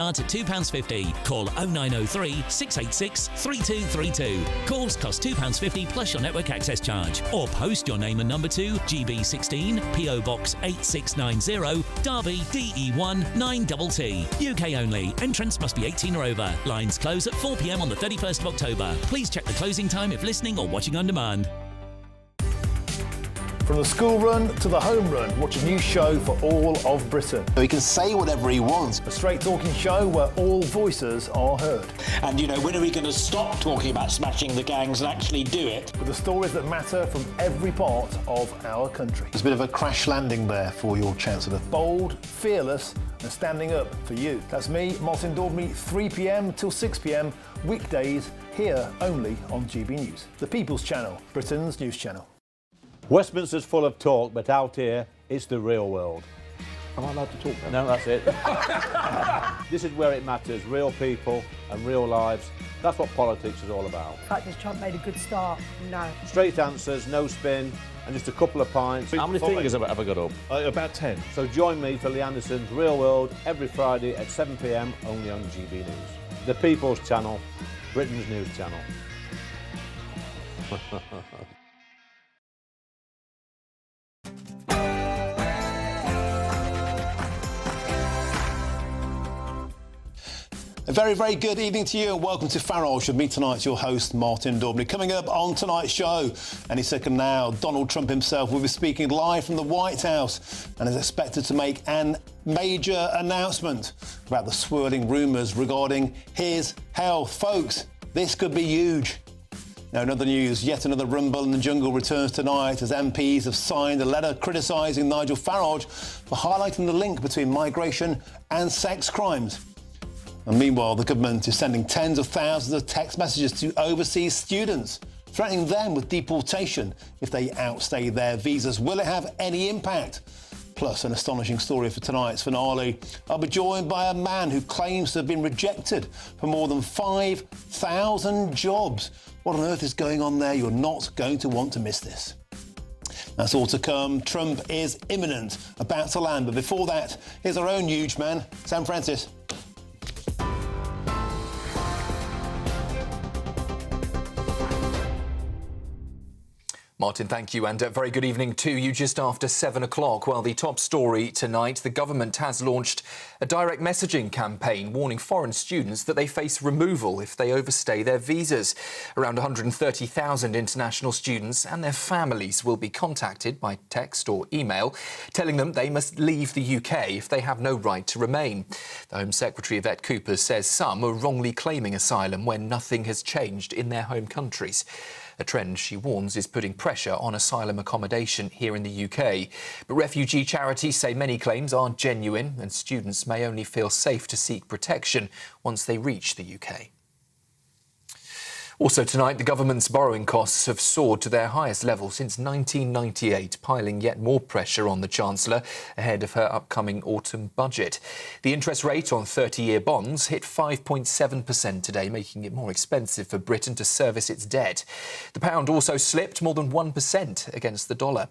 at £2.50. Call 0903 686 3232. Calls cost £2.50 plus your network access charge. Or post your name and number to GB16 PO Box 8690 Derby DE1 9TT. UK only. Entrance must be 18 or over. Lines close at 4 p.m. on the 31st of October. Please check the closing time if listening or watching on demand. From the school run to the home run, watch a new show for all of Britain. So he can say whatever he wants. A straight talking show where all voices are heard. And, you know, when are we going to stop talking about smashing the gangs and actually do it? With the stories that matter from every part of our country. There's a bit of a crash landing there for your Chancellor. Bold, fearless and standing up for you. That's me, Martin Daubney, 3 p.m. till 6 p.m, weekdays, here only on GB News. The People's Channel, Britain's news channel. Westminster's full of talk, but out here, it's the real world. Am I allowed to talk then? No, that's it. This is where it matters, real people and real lives. That's what politics is all about. The fact has Trump made a good start? No. Straight answers, no spin, and just a couple of pints. How many fingers have I got up? About 10. So join me for Lee Anderson's Real World every Friday at 7 p.m, only on GB News. The People's Channel, Britain's news channel. A very, very good evening to you and welcome to Farage. With me tonight, your host, Martin Daubney. Coming up on tonight's show, any second now, Donald Trump himself will be speaking live from the White House and is expected to make an major announcement about the swirling rumours regarding his health. Folks, this could be huge. Now, in other news, yet another rumble in the jungle returns tonight as MPs have signed a letter criticising Nigel Farage for highlighting the link between migration and sex crimes. And meanwhile, the government is sending tens of thousands of text messages to overseas students, threatening them with deportation if they outstay their visas. Will it have any impact? Plus, an astonishing story for tonight's finale. I'll be joined by a man who claims to have been rejected for more than 5,000 jobs. What on earth is going on there? You're not going to want to miss this. That's all to come. Trump is imminent, about to land. But before that, here's our own huge man, Sam Francis. Martin, thank you, and a very good evening to you. Just after 7 o'clock, well, the top story tonight, the government has launched a direct messaging campaign warning foreign students that they face removal if they overstay their visas. Around 130,000 international students and their families will be contacted by text or email, telling them they must leave the UK if they have no right to remain. The Home Secretary, Yvette Cooper, says some are wrongly claiming asylum when nothing has changed in their home countries. A trend, she warns, is putting pressure on asylum accommodation here in the UK. But refugee charities say many claims are genuine and students may only feel safe to seek protection once they reach the UK. Also tonight, the government's borrowing costs have soared to their highest level since 1998, piling yet more pressure on the Chancellor ahead of her upcoming autumn budget. The interest rate on 30-year bonds hit 5.7% today, making it more expensive for Britain to service its debt. The pound also slipped more than 1% against the dollar.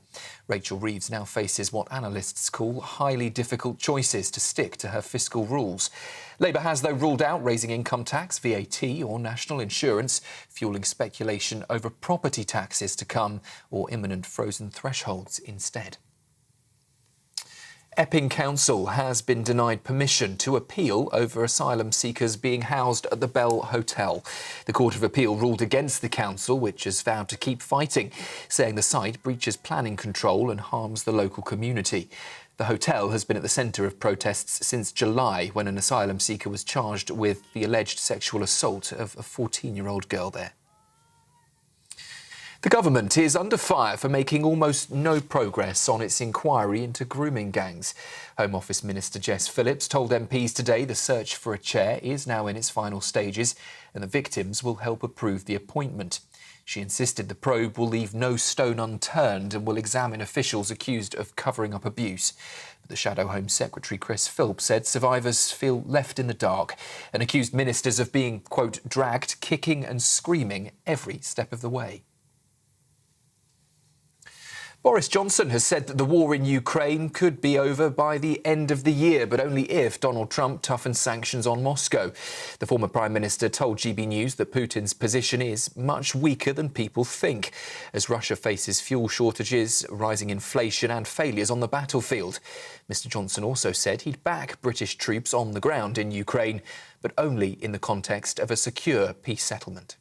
Rachel Reeves now faces what analysts call highly difficult choices to stick to her fiscal rules. Labour has, though, ruled out raising income tax, VAT or national insurance, fuelling speculation over property taxes to come or imminent frozen thresholds instead. Epping Council has been denied permission to appeal over asylum seekers being housed at the Bell Hotel. The Court of Appeal ruled against the council, which has vowed to keep fighting, saying the site breaches planning control and harms the local community. The hotel has been at the centre of protests since July, when an asylum seeker was charged with the alleged sexual assault of a 14-year-old girl there. The government is under fire for making almost no progress on its inquiry into grooming gangs. Home Office Minister Jess Phillips told MPs today the search for a chair is now in its final stages and the victims will help approve the appointment. She insisted the probe will leave no stone unturned and will examine officials accused of covering up abuse. But the Shadow Home Secretary Chris Philp said survivors feel left in the dark and accused ministers of being, quote, dragged, kicking and screaming every step of the way. Boris Johnson has said that the war in Ukraine could be over by the end of the year, but only if Donald Trump toughens sanctions on Moscow. The former Prime Minister told GB News that Putin's position is much weaker than people think, as Russia faces fuel shortages, rising inflation and failures on the battlefield. Mr Johnson also said he'd back British troops on the ground in Ukraine, but only in the context of a secure peace settlement.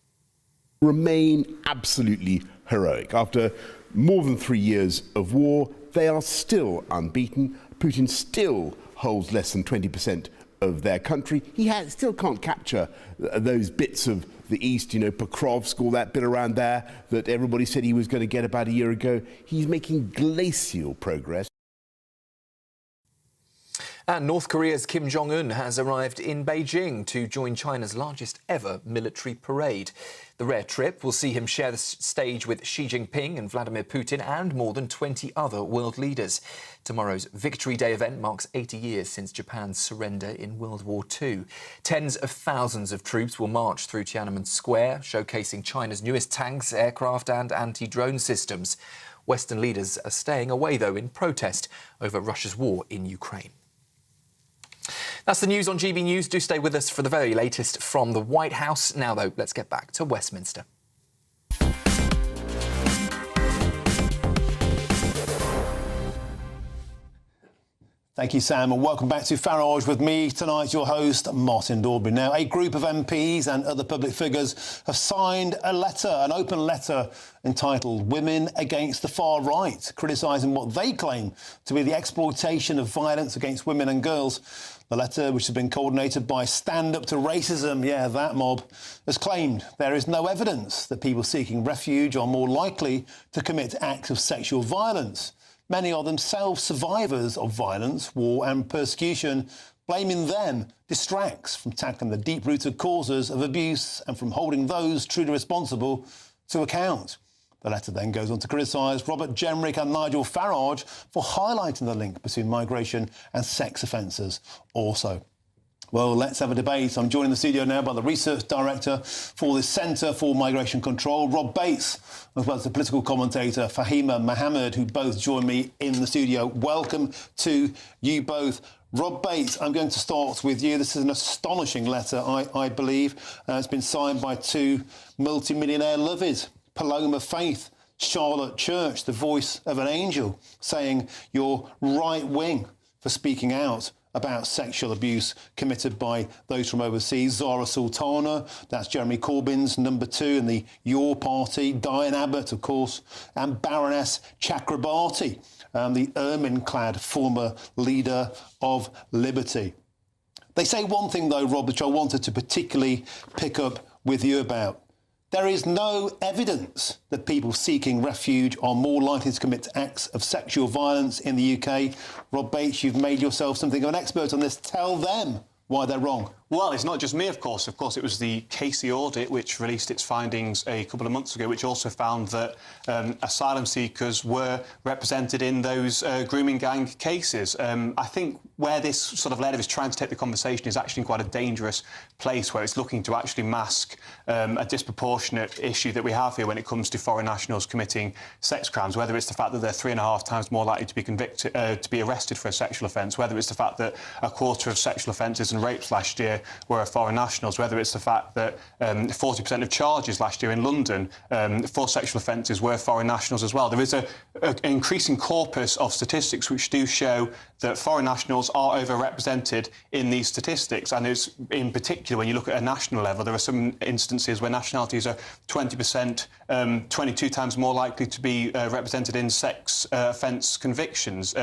Remain absolutely heroic. After more than 3 years of war, they are still unbeaten. Putin still holds less than 20% of their country. He still can't capture those bits of the east, Pokrovsk, all that bit around there that everybody said he was going to get about a year ago. He's making glacial progress. And North Korea's Kim Jong-un has arrived in Beijing to join China's largest ever military parade. The rare trip will see him share the stage with Xi Jinping and Vladimir Putin and more than 20 other world leaders. Tomorrow's Victory Day event marks 80 years since Japan's surrender in World War II. Tens of thousands of troops will march through Tiananmen Square, showcasing China's newest tanks, aircraft and anti-drone systems. Western leaders are staying away, though, in protest over Russia's war in Ukraine. That's the news on GB News. Do stay with us for the very latest from the White House. Now, though, let's get back to Westminster. Thank you, Sam, and welcome back to Farage with me tonight, your host, Martin Daubry. Now, a group of MPs and other public figures have signed a letter, an open letter entitled Women Against the Far Right, criticising what they claim to be the exploitation of violence against women and girls. The letter, which has been coordinated by Stand Up to Racism, that mob, has claimed there is no evidence that people seeking refuge are more likely to commit acts of sexual violence. Many are themselves survivors of violence, war and persecution. Blaming them distracts from tackling the deep-rooted causes of abuse and from holding those truly responsible to account. The letter then goes on to criticise Robert Jenrick and Nigel Farage for highlighting the link between migration and sex offences also. Well, let's have a debate. I'm joined in the studio now by the Research Director for the Centre for Migration Control, Rob Bates, as well as the political commentator, Fahima Mohammed, who both join me in the studio. Welcome to you both. Rob Bates, I'm going to start with you. This is an astonishing letter, I believe. It's been signed by two multimillionaire lovies, Paloma Faith, Charlotte Church, the voice of an angel, saying you're right wing for speaking out about sexual abuse committed by those from overseas. Zara Sultana, that's Jeremy Corbyn's number 2 in the Your Party. Diane Abbott, of course, and Baroness Chakrabarti, the ermine-clad former leader of Liberty. They say one thing, though, Rob, which I wanted to particularly pick up with you about. There is no evidence that people seeking refuge are more likely to commit acts of sexual violence in the UK. Rob Bates, you've made yourself something of an expert on this. Tell them why they're wrong. Well, it's not just me, of course. Of course, it was the Casey audit which released its findings a couple of months ago, which also found that asylum seekers were represented in those grooming gang cases. I think where this sort of letter is trying to take the conversation is actually in quite a dangerous place, where it's looking to actually mask a disproportionate issue that we have here when it comes to foreign nationals committing sex crimes, whether it's the fact that they're 3.5 times more likely to be convicted, to be arrested for a sexual offence, whether it's the fact that a quarter of sexual offences and rapes last year were foreign nationals, whether it's the fact that 40% of charges last year in London for sexual offences were foreign nationals as well. There is an increasing corpus of statistics which do show that foreign nationals are overrepresented in these statistics, and it's in particular when you look at a national level, there are some instances where nationalities are 20%, 22 times more likely to be represented in sex offence convictions.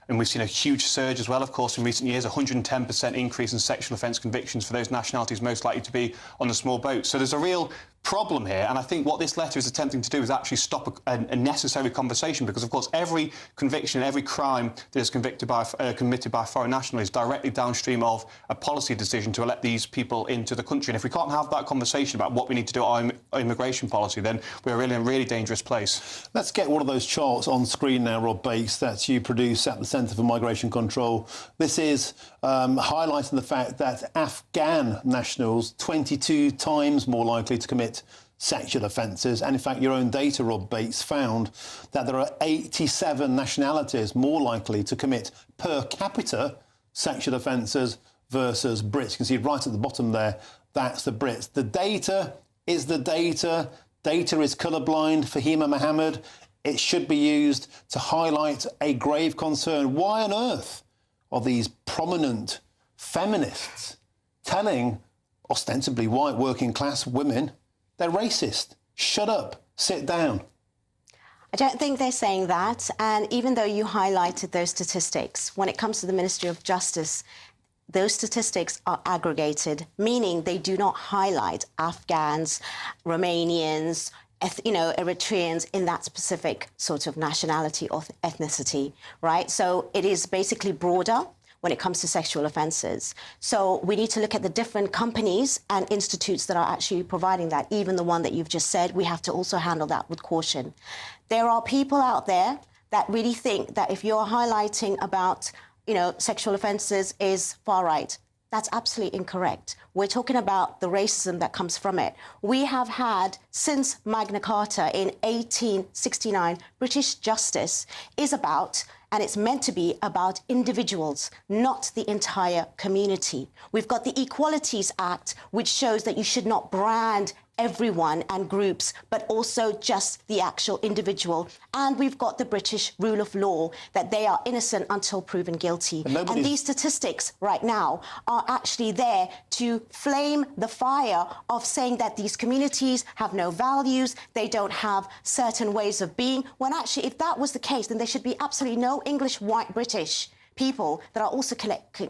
And we've seen a huge surge as well, of course, in recent years, 110% increase in sexual offence convictions for those nationalities most likely to be on the small boat. So there's a real problem here, and I think what this letter is attempting to do is actually stop a necessary conversation, because, of course, every conviction, every crime that is committed by a foreign national is directly downstream of a policy decision to let these people into the country. And if we can't have that conversation about what we need to do at our immigration policy, then we're really in a really dangerous place. Let's get one of those charts on screen now, Rob Bates, that you produce at the Centre for Migration Control. This is highlighting the fact that Afghan nationals 22 times more likely to commit sexual offences. And in fact, your own data, Rob Bates, found that there are 87 nationalities more likely to commit per capita sexual offences versus Brits. You can see right at the bottom there, that's the Brits. The data is the data. Data is colourblind. Fahima Mohammed, it should be used to highlight a grave concern. Why on earth are these prominent feminists telling ostensibly white working class women they're racist? Shut up, sit down. I don't think they're saying that. And even though you highlighted those statistics, when it comes to the Ministry of Justice, those statistics are aggregated, meaning they do not highlight Afghans, Romanians, Eritreans in that specific sort of nationality or ethnicity, right? So it is basically broader when it comes to sexual offences. So we need to look at the different companies and institutes that are actually providing that. Even the one that you've just said, we have to also handle that with caution. There are people out there that really think that if you're highlighting about, sexual offences is far right. That's absolutely incorrect. We're talking about the racism that comes from it. We have had, since Magna Carta in 1869, British justice is about, and it's meant to be about individuals, not the entire community. We've got the Equalities Act, which shows that you should not brand everyone and groups, but also just the actual individual. And we've got the British rule of law, that they are innocent until proven guilty. And these statistics right now are actually there to flame the fire of saying that these communities have no values, they don't have certain ways of being, when actually, if that was the case, then there should be absolutely no English white British people that are also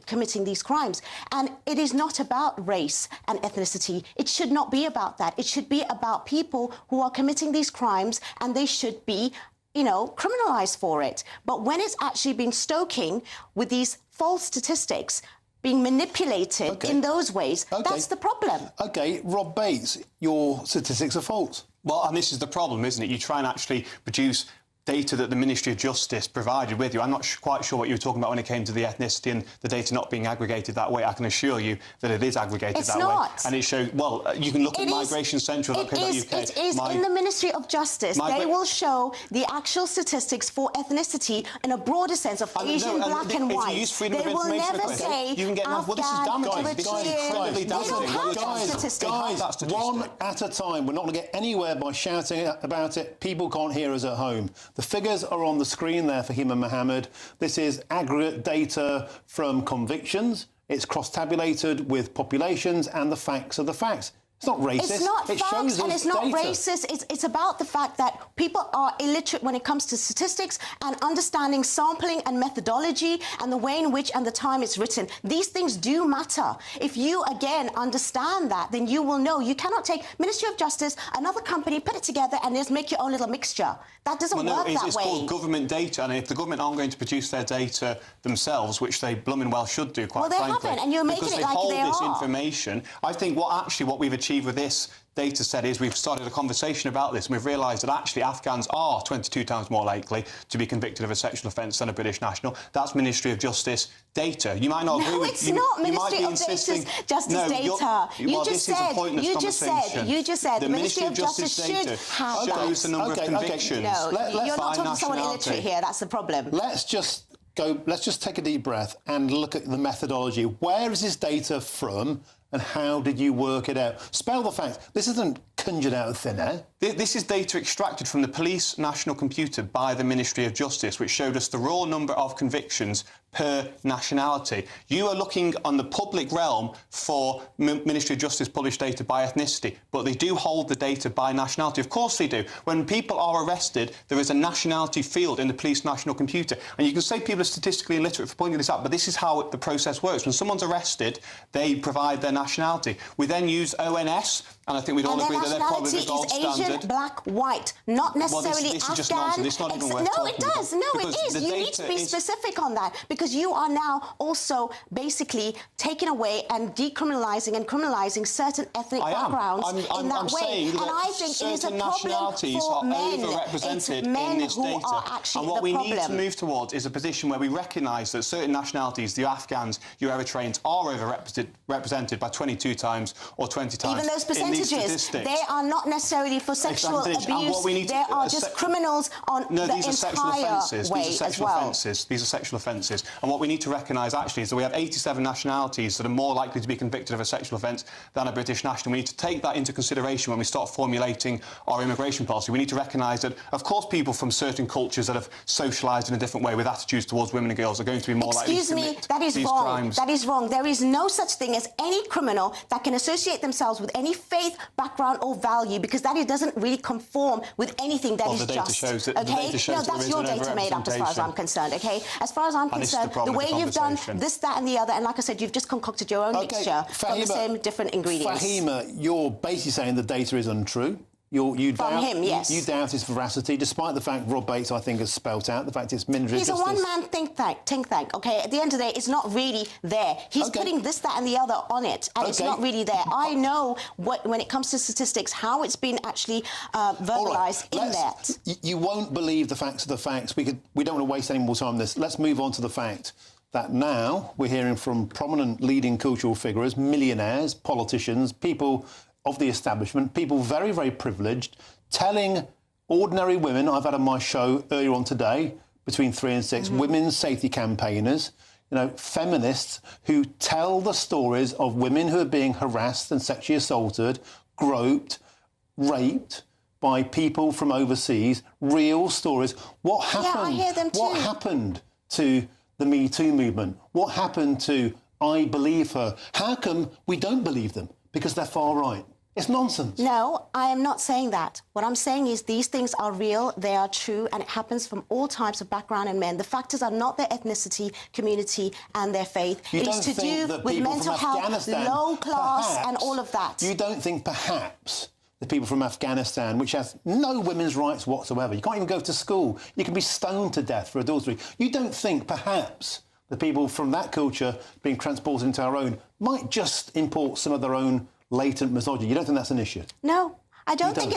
committing these crimes. And it is not about race and ethnicity. It should not be about that. It should be about people who are committing these crimes, and they should be, criminalised for it. But when it's actually been stoking with these false statistics, being manipulated in those ways, that's the problem. OK, Rob Bates, your statistics are false. Well, and this is the problem, isn't it? You try and actually produce data that the Ministry of Justice provided with you. I'm not quite sure what you were talking about when it came to the ethnicity and the data not being aggregated that way. I can assure you that it is aggregated that way. And it shows, you can look at migrationcentral.co.uk. It is in the Ministry of Justice. They will show the actual statistics for ethnicity in a broader sense of Asian, black and white. They will never say you can get well, this is damaging. This is incredibly damaging. Guys, one at a time. We're not going to get anywhere by shouting about it. People can't hear us at home. The figures are on the screen there for Fahima Mohammed. This is aggregate data from convictions. It's cross-tabulated with populations, and the facts are the facts. It's not racist. It's not it facts, shows and us it's not data. racist. It's about the fact that people are illiterate when it comes to statistics and understanding sampling and methodology and the way in which and the time it's written. These things do matter. If you, again, understand that, then you will know. You cannot take Ministry of Justice, another company, put it together and just make your own little mixture. That doesn't work that way. It's called government data, and if the government aren't going to produce their data themselves, which they blooming well should do, quite frankly, haven't, and you're making it like they are. Because they hold this information. I think what we've achieved with this data set is we've started a conversation about this, and we've realised that actually Afghans are 22 times more likely to be convicted of a sexual offence than a British national. That's Ministry of Justice data. You might not agree with... No, it's not Ministry of Justice data. You just said the Ministry of Justice should have that. Shows the number of convictions. No, you're not talking to someone illiterate here. That's the problem. Let's just take a deep breath and look at the methodology. Where is this data from, and how did you work it out? Spell the facts. This isn't conjured out of thin air. This is data extracted from the Police National Computer by the Ministry of Justice, which showed us the raw number of convictions per nationality. You are looking on the public realm for Ministry of Justice published data by ethnicity, but they do hold the data by nationality. Of course they do. When people are arrested, there is a nationality field in the Police National Computer. And you can say people are statistically illiterate for pointing this out, but this is how the process works. When someone's arrested, they provide their nationality. We then use ONS, and I think we'd all agree that they're probably the gold standard. black, white, not necessarily this Afghan. Is just nonsense. It's not even worth no, it does. No, it is. You need to be specific on that, because you are now also basically taking away and decriminalising and criminalising certain ethnic backgrounds in that way. And I think it is a problem for men. Overrepresented men in this who data. are actually and what we problem. need to move towards is a position where we recognise that certain nationalities, the Afghans, your Eritreans, are overrepresented by 22 times or 20 times. Even those percentages, they are not necessarily for sexual abuse. They are just criminals on the entire way as well. These are sexual offences. And what we need to recognise actually is that we have 87 nationalities that are more likely to be convicted of a sexual offence than a British national. We need to take that into consideration when we start formulating our immigration policy. We need to recognise that, of course, people from certain cultures that have socialised in a different way with attitudes towards women and girls are going to be more likely to commit these crimes. That is wrong. There is no such thing as any criminal that can associate themselves with any faith, background or value, because that doesn't really conform with anything that is just. Shows that, okay? the data shows no, that's your data made up as far as I'm concerned, okay? As far as I'm concerned, the way you've done this, that and the other, and like I said, you've just concocted your own mixture from the same different ingredients. Fahima, you're basically saying the data is untrue. You doubt its veracity, despite the fact Rob Bates, I think, has spelt out the fact it's Ministry of Justice. He's a one-man think tank, OK? At the end of the day, it's not really there. He's putting this, that and the other on it, and it's not really there. I know, when it comes to statistics, how it's been actually verbalised in that. You won't believe the facts of the facts. We don't want to waste any more time on this. Let's move on to the fact that now we're hearing from prominent leading cultural figures, millionaires, politicians, people of the establishment, people very, very privileged, telling ordinary women, I've had on my show earlier on today, between 3 and 6, women's safety campaigners, feminists who tell the stories of women who are being harassed and sexually assaulted, groped, raped by people from overseas, real stories. What happened? Yeah, I hear them too. What happened to the Me Too movement? What happened to I Believe Her? How come we don't believe them? Because they're far right. It's nonsense. No, I am not saying that. What I'm saying is these things are real, they are true, and it happens from all types of background and men. The factors are not their ethnicity, community, and their faith. It is to do with mental health, low class, and all of that. You don't think perhaps the people from Afghanistan, which has no women's rights whatsoever, you can't even go to school, you can be stoned to death for adultery. You don't think perhaps the people from that culture being transported into our own might just import some of their own latent misogyny? You don't think that's an issue? No. I don't think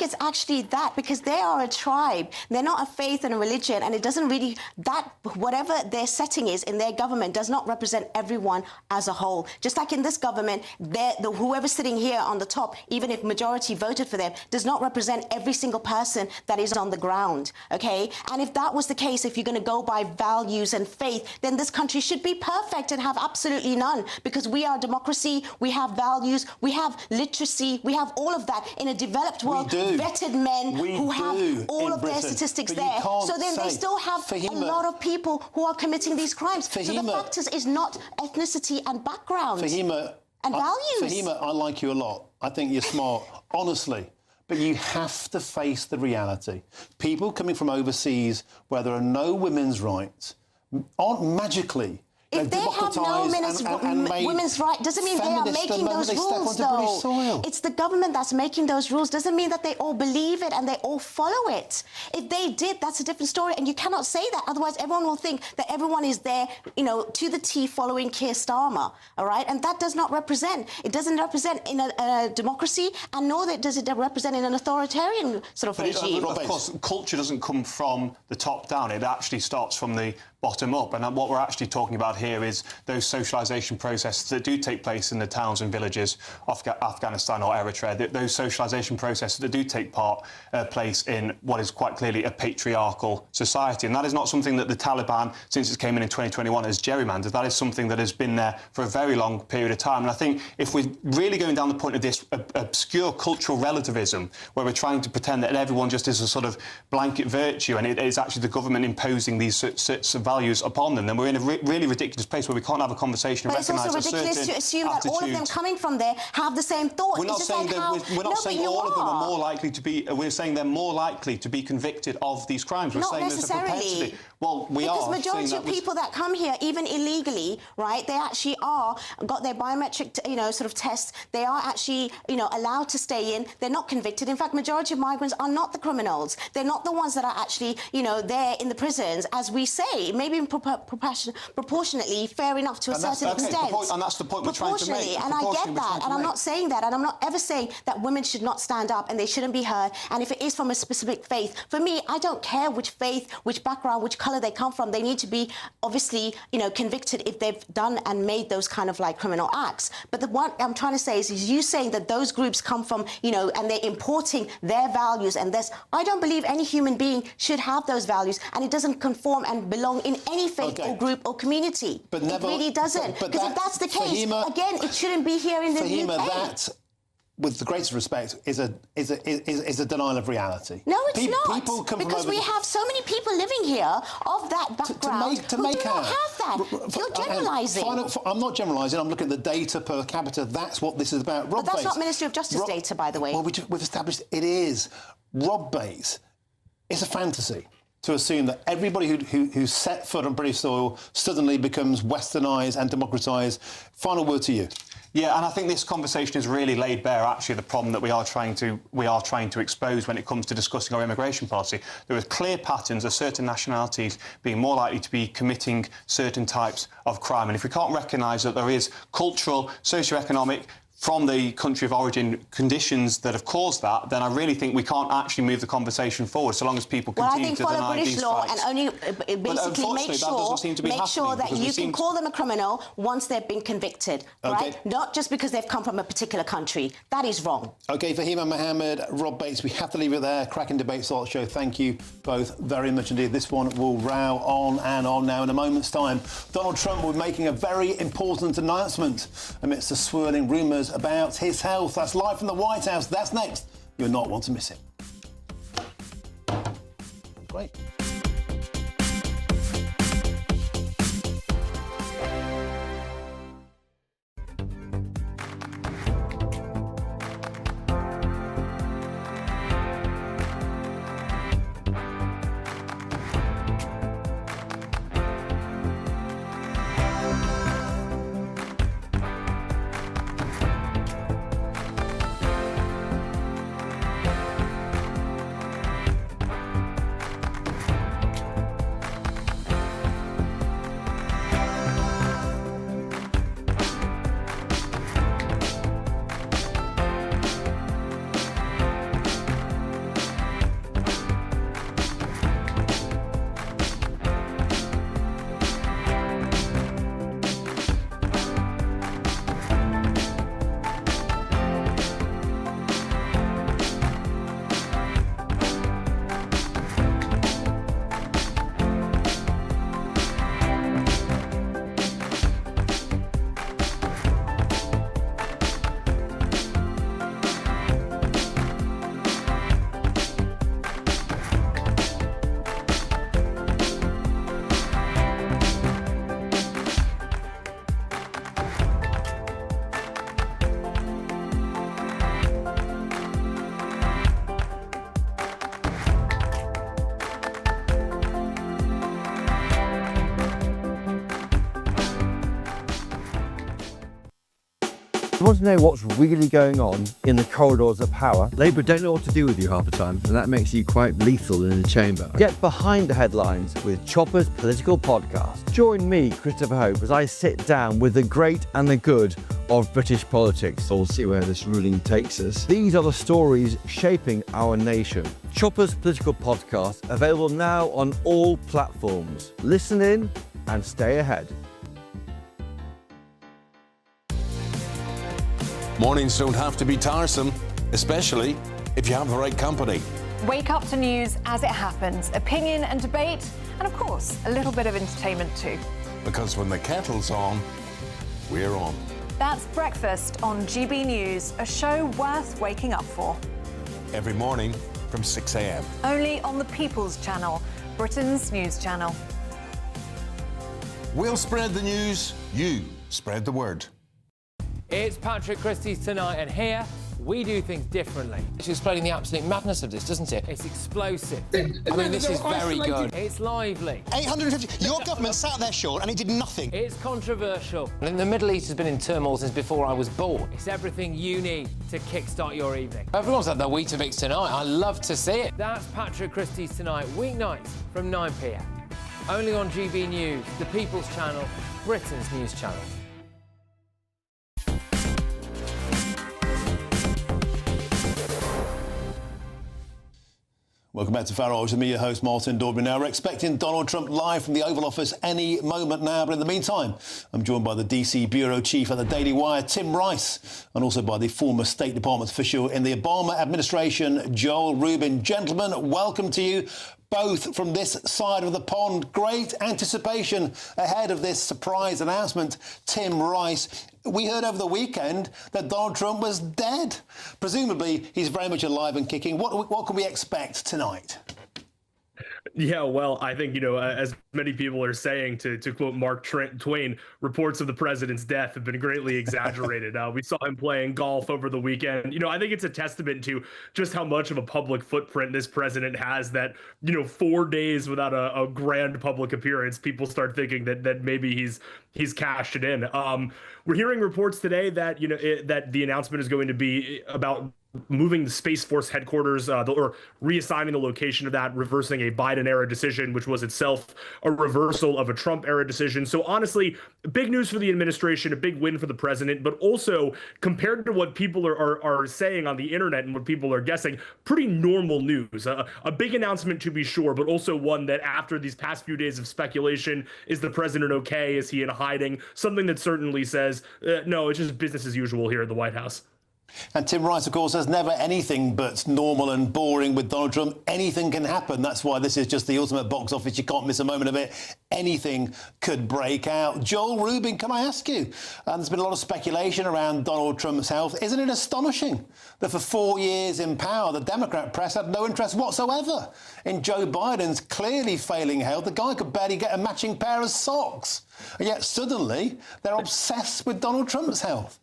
it's actually that, because they are a tribe. They're not a faith and a religion, and it doesn't really, whatever their setting is in their government does not represent everyone as a whole. Just like in this government, whoever's sitting here on the top, even if majority voted for them, does not represent every single person that is on the ground, okay? And if that was the case, if you're going to go by values and faith, then this country should be perfect and have absolutely none, because we are a democracy, we have values, we have literacy, we have all of that. In a developed world, vetted men who have all of their statistics there. So then they still have a lot of people who are committing these crimes. So the factors is not ethnicity and background and values. Fahima, I like you a lot. I think you're smart, honestly. But you have to face the reality. People coming from overseas where there are no women's rights aren't magically... If they have no women's right, doesn't mean they are making those rules, though. It's the government that's making those rules. Doesn't mean that they all believe it and they all follow it. If they did, that's a different story, and you cannot say that. Otherwise, everyone will think that everyone is there, to the T following Keir Starmer, all right? And that does not represent. It doesn't represent in a democracy, and nor does it represent in an authoritarian sort of regime. Of course, culture doesn't come from the top down. It actually starts from the bottom up, and what we're actually talking about here is those socialisation processes that do take place in the towns and villages of Afghanistan or Eritrea, those socialisation processes that do take place in what is quite clearly a patriarchal society. And that is not something that the Taliban, since it came in 2021, has gerrymandered. That is something that has been there for a very long period of time. And I think if we're really going down the point of this obscure cultural relativism, where we're trying to pretend that everyone just is a sort of blanket virtue, and it is actually the government imposing these sorts of values upon them, then we're in a really ridiculous place where we can't have a conversation and recognise a certain But it's also ridiculous to assume that all of them coming from there have the same thought. We're not saying all of them are more likely to be... We're saying they're more likely to be convicted of these crimes. We're saying there's a propensity. Well, we because are. Majority of people that come here, even illegally, right, they actually got their biometric, sort of tests. They are actually, allowed to stay in. They're not convicted. In fact, majority of migrants are not the criminals. They're not the ones that are actually, there in the prisons, as we say. Maybe proportionately fair enough to a certain extent. And that's the point we're trying to make. And I get that, and I'm not saying that, and I'm not ever saying that women should not stand up and they shouldn't be heard. And if it is from a specific faith, for me, I don't care which faith, which background, which colour they come from. They need to be obviously, convicted if they've done and made those kind of like criminal acts. But what I'm trying to say is you saying that those groups come from, and they're importing their values and this. I don't believe any human being should have those values, and it doesn't conform and belong in any faith or group or community. But it really doesn't. Because if that's the case, Fahima, again, it shouldn't be here in the Fahima, UK. That, with the greatest respect, is a denial of reality. No, it's not. People come because we have so many people living here of that background who do not have that. You're generalising. I'm not generalising. I'm looking at the data per capita. That's what this is about. But that's not Ministry of Justice data, by the way. Well, we've established it is. Rob Bates, it's a fantasy to assume that everybody who set foot on British soil suddenly becomes westernised and democratised. Final word to you. Yeah, and I think this conversation has really laid bare actually the problem that we are trying to expose when it comes to discussing our immigration policy. There are clear patterns of certain nationalities being more likely to be committing certain types of crime, and if we can't recognise that there is cultural, socio-economic, from the country of origin conditions that have caused that, then I really think we can't actually move the conversation forward so long as people continue to deny British these law rights. and only basically make sure that you can call them a criminal once they've been convicted, right? Not just because they've come from a particular country. That is wrong. OK, Fahima Mohammed, Rob Bates, we have to leave it there. Cracking debate start show. Thank you both very much indeed. This one will row on and on now. In a moment's time, Donald Trump will be making a very important announcement amidst the swirling rumours about his health. That's live from the White House. That's next. You'll not want to miss it. Great. You want to know what's really going on in the corridors of power? Labour don't know what to do with you half the time, and that makes you quite lethal in the chamber. Get behind the headlines with Chopper's Political Podcast. Join me, Christopher Hope, as I sit down with the great and the good of British politics. We'll see where this ruling takes us. These are the stories shaping our nation. Chopper's Political Podcast, available now on all platforms. Listen in and stay ahead. Mornings don't have to be tiresome, especially if you have the right company. Wake up to news as it happens, opinion and debate, and of course, a little bit of entertainment too. Because when the kettle's on, we're on. That's Breakfast on GB News, a show worth waking up for. Every morning from 6 a.m. Only on the People's Channel, Britain's news channel. We'll spread the news, you spread the word. It's Patrick Christie's Tonight, and here We do things differently. It's explaining the absolute madness of this, doesn't it? It's explosive. I mean, this is very good. It's lively. 850. Your government sat there, Sean, and it did nothing. It's controversial. And the Middle East has been in turmoil since before I was born. It's everything you need to kickstart your evening. Everyone's had their Weetabix tonight. I love to see it. That's Patrick Christie's Tonight, weeknights from 9 p.m. Only on GB News, the People's Channel, Britain's news channel. Welcome back to Farage. With me, your host, Martin Daubry. Now, we're expecting Donald Trump live from the Oval Office any moment now. But in the meantime, I'm joined by the DC Bureau Chief at the Daily Wire, Tim Rice, and also by the former State Department official in the Obama administration, Joel Rubin. Gentlemen, welcome to you both from this side of the pond. Great anticipation ahead of this surprise announcement. Tim Rice, we heard over the weekend that Donald Trump was dead. Presumably, he's very much alive and kicking. What can we expect tonight? Yeah, well, I think, as many people are saying, to quote Mark Twain, reports of the president's death have been greatly exaggerated. We saw him playing golf over the weekend. I think it's a testament to just how much of a public footprint this president has that, 4 days without a grand public appearance, people start thinking that maybe he's cashed it in. We're hearing reports today that, that the announcement is going to be about moving the Space Force headquarters or reassigning the location of that, reversing a Biden-era decision, which was itself a reversal of a Trump-era decision. So honestly, big news for the administration, a big win for the president, but also compared to what people are saying on the internet and what people are guessing, pretty normal news. A big announcement to be sure, but also one that after these past few days of speculation, is the president okay? Is he in hiding? Something that certainly says, no, it's just business as usual here at the White House. And Tim Rice, of course, there's never anything but normal and boring with Donald Trump. Anything can happen. That's why this is just the ultimate box office. You can't miss a moment of it. Anything could break out. Joel Rubin, can I ask you? There's been a lot of speculation around Donald Trump's health. Isn't it astonishing that for 4 years in power, the Democrat press had no interest whatsoever in Joe Biden's clearly failing health? The guy could barely get a matching pair of socks. And yet suddenly they're obsessed with Donald Trump's health.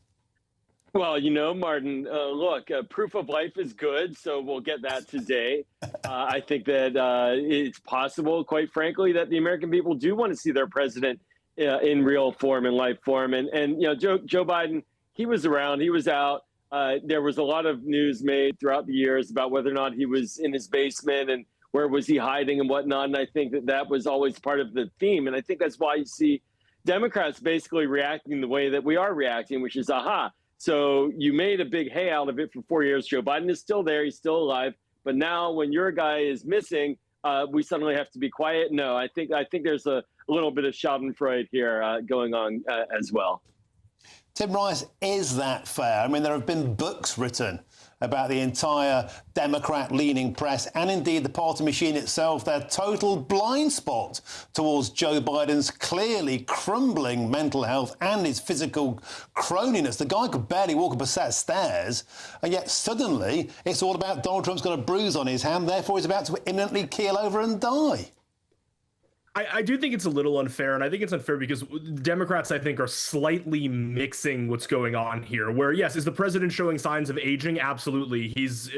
Well, Martin, look, proof of life is good, so we'll get that today. I think that it's possible, quite frankly, that the American people do want to see their president in real form, in life form. And Joe Biden, he was around, he was out. There was a lot of news made throughout the years about whether or not he was in his basement and where was he hiding and whatnot. And I think that was always part of the theme. And I think that's why you see Democrats basically reacting the way that we are reacting, which is, aha. So you made a big hay out of it for 4 years. Joe Biden is still there. He's still alive. But now when your guy is missing, we suddenly have to be quiet. No, I think there's a little bit of schadenfreude here going on as well. Tim Rice, is that fair? I mean, there have been books written about the entire Democrat-leaning press and indeed the party machine itself, their total blind spot towards Joe Biden's clearly crumbling mental health and his physical croniness. The guy could barely walk up a set of stairs, and yet suddenly it's all about Donald Trump's got a bruise on his hand, therefore he's about to imminently keel over and die. I do think it's a little unfair, and I think it's unfair because Democrats, I think, are slightly mixing what's going on here. Where, yes, is the president showing signs of aging? Absolutely. He's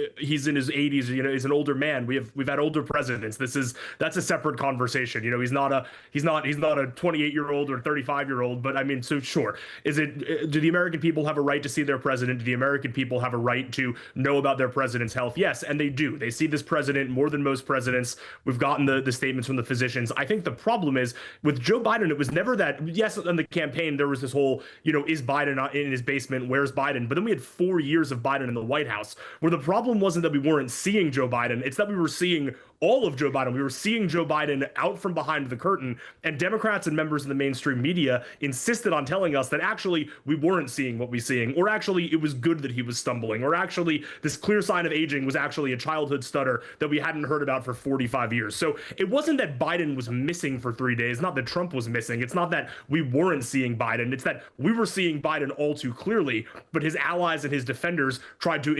in his 80s. He's an older man. We've had older presidents. That's a separate conversation. He's not a 28-year-old or 35-year-old. But I mean, so sure, do the American people have a right to see their president? Do the American people have a right to know about their president's health? Yes, and they do. They see this president more than most presidents. We've gotten the statements from the physicians. I think the problem is with Joe Biden, it was never that. Yes, in the campaign, there was this whole, is Biden in his basement? Where's Biden? But then we had 4 years of Biden in the White House, where the problem wasn't that we weren't seeing Joe Biden. It's that we were seeing all of Joe Biden. We were seeing Joe Biden out from behind the curtain, and Democrats and members of the mainstream media insisted on telling us that actually we weren't seeing what we were seeing, or actually it was good that he was stumbling, or actually this clear sign of aging was actually a childhood stutter that we hadn't heard about for 45 years. So it wasn't that Biden was missing for 3 days, not that Trump was missing. It's not that we weren't seeing Biden. It's that we were seeing Biden all too clearly, but his allies and his defenders tried to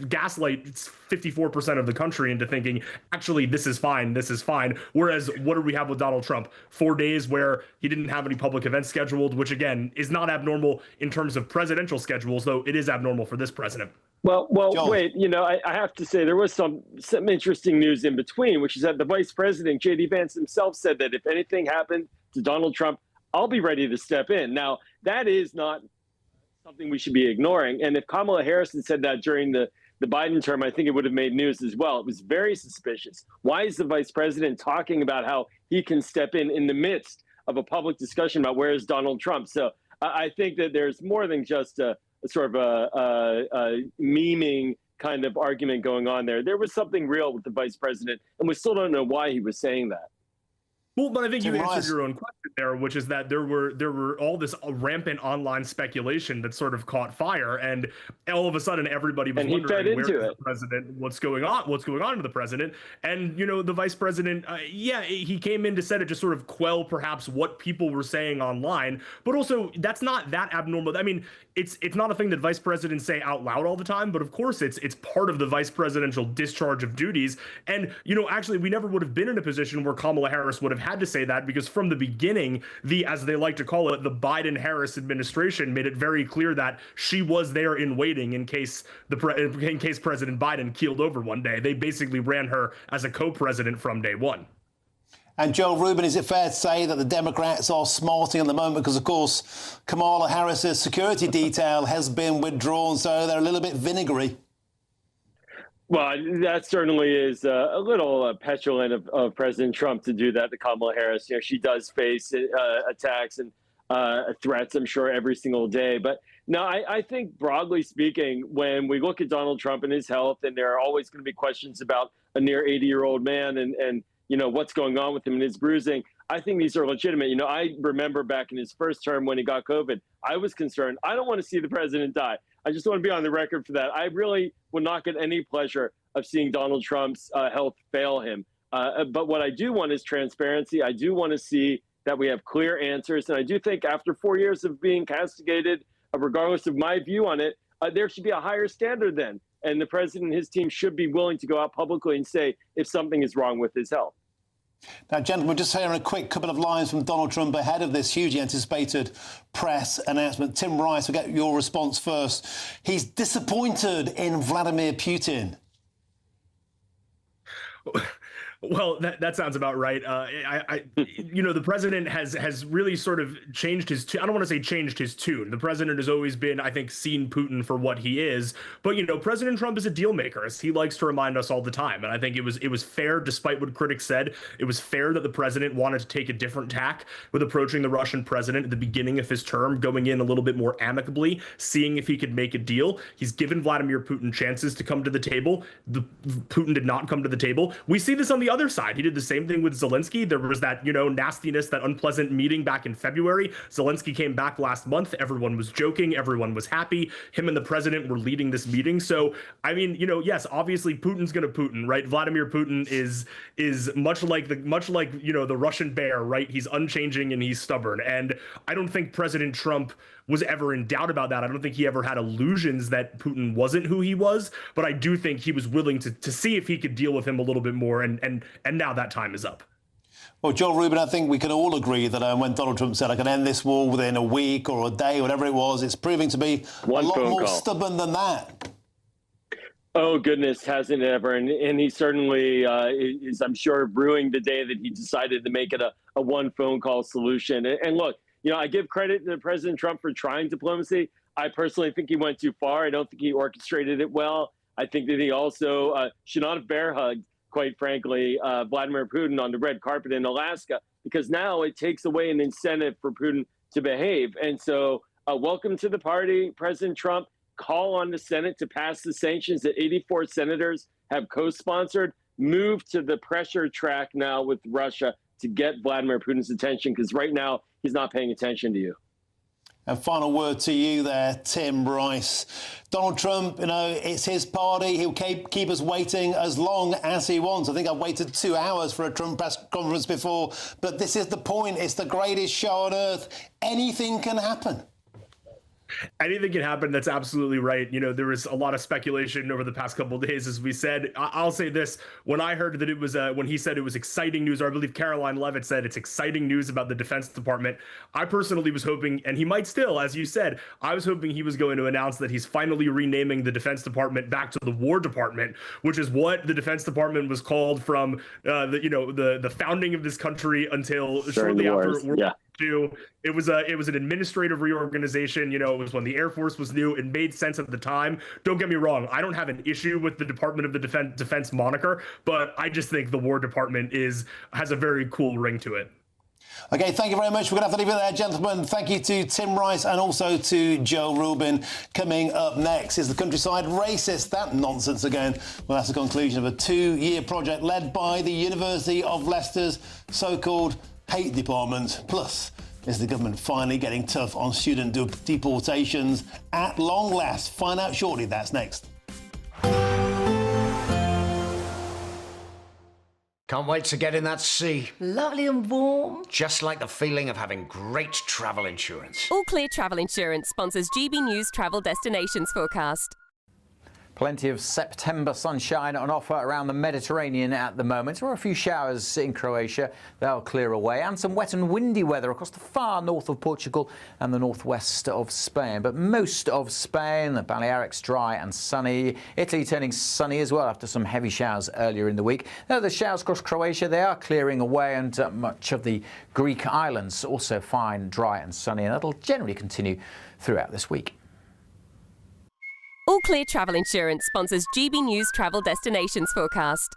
gaslight 54% of the country into thinking, actually, this is fine, this is fine. Whereas what do we have with Donald Trump? 4 days where he didn't have any public events scheduled, which again is not abnormal in terms of presidential schedules, though it is abnormal for this president. Well, wait, I have to say there was some interesting news in between, which is that the vice president, J.D. Vance himself, said that if anything happened to Donald Trump, I'll be ready to step in. Now, that is not something we should be ignoring. And if Kamala Harris had said that during the Biden term, I think it would have made news as well. It was very suspicious. Why is the vice president talking about how he can step in the midst of a public discussion about where is Donald Trump? So I think that there's more than just a sort of a memeing kind of argument going on there. There was something real with the vice president, and we still don't know why he was saying that. Well, but I think you answered your own question there, which is that there were all this rampant online speculation that sort of caught fire, and all of a sudden everybody was wondering where's the president, what's going on to the president, and the vice president, he came in to set it to sort of quell perhaps what people were saying online, but also that's not that abnormal. I mean, it's not a thing that vice presidents say out loud all the time, but of course it's part of the vice presidential discharge of duties, and actually we never would have been in a position where Kamala Harris would have had to say that, because from the beginning, as they like to call it, the Biden-Harris administration made it very clear that she was there in waiting in case President Biden keeled over one day. They basically ran her as a co-president from day one. And Joel Rubin, is it fair to say that the Democrats are smarting at the moment because, of course, Kamala Harris's security detail has been withdrawn, so they're a little bit vinegary? Well, that certainly is a little petulant of President Trump to do that to Kamala Harris. She does face attacks and threats, I'm sure, every single day. But no, I think broadly speaking, when we look at Donald Trump and his health, and there are always going to be questions about a near 80-year-old man and what's going on with him and his bruising, I think these are legitimate. I remember back in his first term when he got COVID, I was concerned. I don't want to see the president die. I just want to be on the record for that. I really would not get any pleasure of seeing Donald Trump's health fail him. But what I do want is transparency. I do want to see that we have clear answers. And I do think after 4 years of being castigated, regardless of my view on it, there should be a higher standard then. And the president and his team should be willing to go out publicly and say if something is wrong with his health. Now, gentlemen, just hearing a quick couple of lines from Donald Trump ahead of this hugely anticipated press announcement. Tim Rice, we'll get your response first. He's disappointed in Vladimir Putin. Well, that sounds about right. The president has really sort of changed his. I don't want to say changed his tune. The president has always been, I think, seen Putin for what he is. But President Trump is a deal maker, as he likes to remind us all the time. And I think it was fair, despite what critics said. It was fair that the president wanted to take a different tack with approaching the Russian president at the beginning of his term, going in a little bit more amicably, seeing if he could make a deal. He's given Vladimir Putin chances to come to the table. Putin did not come to the table. We see this on the other side. He did the same thing with Zelensky. There was that, nastiness, that unpleasant meeting back in February. Zelensky came back last month. Everyone was joking. Everyone was happy. Him and the president were leading this meeting. So, I mean, yes, obviously Putin's going to Putin, right? Vladimir Putin is much like the Russian bear, right? He's unchanging and he's stubborn. And I don't think President Trump was ever in doubt about that. I don't think he ever had illusions that Putin wasn't who he was, but I do think he was willing to see if he could deal with him a little bit more, and now that time is up. Well, Joel Rubin, I think we can all agree that when Donald Trump said I can end this war within a week or a day, whatever it was, it's proving to be a lot more stubborn than that. Oh, goodness, hasn't it ever? And he certainly is, I'm sure, brewing the day that he decided to make it a one phone call solution. And look, I give credit to President Trump for trying diplomacy. I personally think he went too far. I don't think he orchestrated it well. I think that he also should not have bear hugged, quite frankly, Vladimir Putin on the red carpet in Alaska, because now it takes away an incentive for Putin to behave. And so welcome to the party, President Trump. Call on the Senate to pass the sanctions that 84 senators have co-sponsored. Move to the pressure track now with Russia to get Vladimir Putin's attention, because right now he's not paying attention to you. And final word to you there, Tim Rice. Donald Trump, it's his party. He'll keep us waiting as long as he wants. I think I've waited 2 hours for a Trump press conference before, but this is the point. It's the greatest show on earth. Anything can happen. Anything can happen. That's absolutely right. You know, there was a lot of speculation over the past couple of days, as we said. I'll say this: when I heard that it was, when he said it was exciting news, or I believe Caroline Levitt said it's exciting news about the Defense Department, I personally was hoping, and he might still, as you said, I was hoping he was going to announce that he's finally renaming the Defense Department back to the War Department, which is what the Defense Department was called from the founding of this country until shortly after World War II. It was an administrative reorganization. You know, it was when the Air Force was new. It made sense at the time. Don't get me wrong. I don't have an issue with the Department of the Defense moniker, but I just think the War Department has a very cool ring to it. OK, thank you very much. We're going to have to leave it there, gentlemen. Thank you to Tim Rice and also to Joe Rubin. Coming up next is the countryside racist. That nonsense again. Well, that's the conclusion of a 2-year project led by the University of Leicester's so-called hate department. Plus, is the government finally getting tough on student deportations at long last? Find out shortly. That's next. Can't wait to get in that sea. Lovely and warm. Just like the feeling of having great travel insurance. All Clear Travel Insurance sponsors GB News Travel Destinations Forecast. Plenty of September sunshine on offer around the Mediterranean at the moment. There are a few showers in Croatia. They'll clear away. And some wet and windy weather across the far north of Portugal and the northwest of Spain. But most of Spain, the Balearics, dry and sunny. Italy turning sunny as well after some heavy showers earlier in the week. Now, the showers across Croatia, they are clearing away, and much of the Greek islands also fine, dry and sunny. And that'll generally continue throughout this week. All Clear Travel Insurance sponsors GB News Travel Destinations Forecast.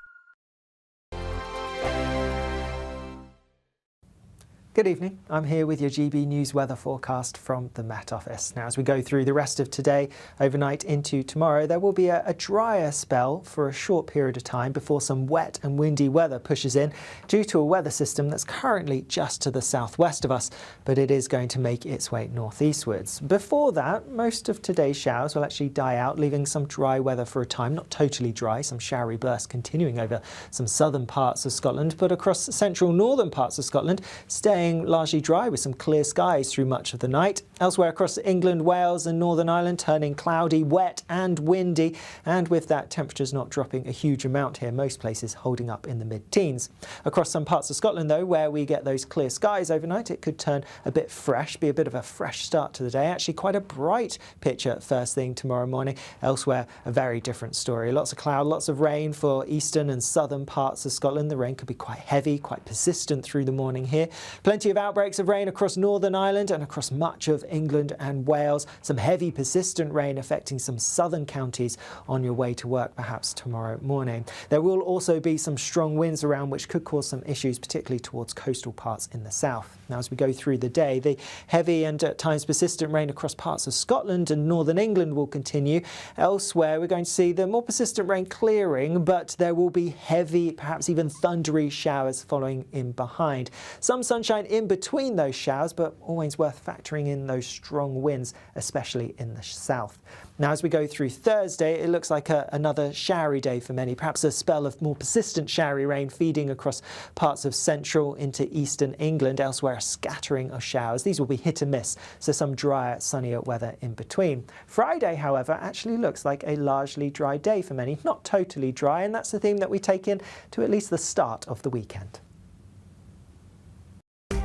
Good evening. I'm here with your GB News weather forecast from the Met Office. Now, as we go through the rest of today, overnight into tomorrow, there will be a drier spell for a short period of time before some wet and windy weather pushes in due to a weather system that's currently just to the southwest of us, but it is going to make its way northeastwards. Before that, most of today's showers will actually die out, leaving some dry weather for a time. Not totally dry, some showery bursts continuing over some southern parts of Scotland, but across central northern parts of Scotland, staying largely dry with some clear skies through much of the night. Elsewhere across England, Wales and Northern Ireland turning cloudy, wet and windy, and with that temperatures not dropping a huge amount here, most places holding up in the mid-teens. Across some parts of Scotland though, where we get those clear skies overnight, it could turn a bit fresh, be a bit of a fresh start to the day. Actually quite a bright picture first thing tomorrow morning. Elsewhere, a very different story. Lots of cloud, lots of rain for eastern and southern parts of Scotland. The rain could be quite heavy, quite persistent through the morning here. Plenty of outbreaks of rain across Northern Ireland and across much of England and Wales. Some heavy persistent rain affecting some southern counties on your way to work perhaps tomorrow morning. There will also be some strong winds around which could cause some issues, particularly towards coastal parts in the south. Now, as we go through the day, the heavy and at times persistent rain across parts of Scotland and northern England will continue. Elsewhere, we're going to see the more persistent rain clearing, but there will be heavy, perhaps even thundery showers following in behind. Some sunshine in between those showers, but always worth factoring in those strong winds, especially in the south. Now, as we go through Thursday, it looks like another showery day for many, perhaps a spell of more persistent showery rain feeding across parts of central into eastern England. Elsewhere, a scattering of showers. These will be hit and miss, so some drier, sunnier weather in between. Friday, however, actually looks like a largely dry day for many. Not totally dry, and that's the theme that we take in to at least the start of the weekend.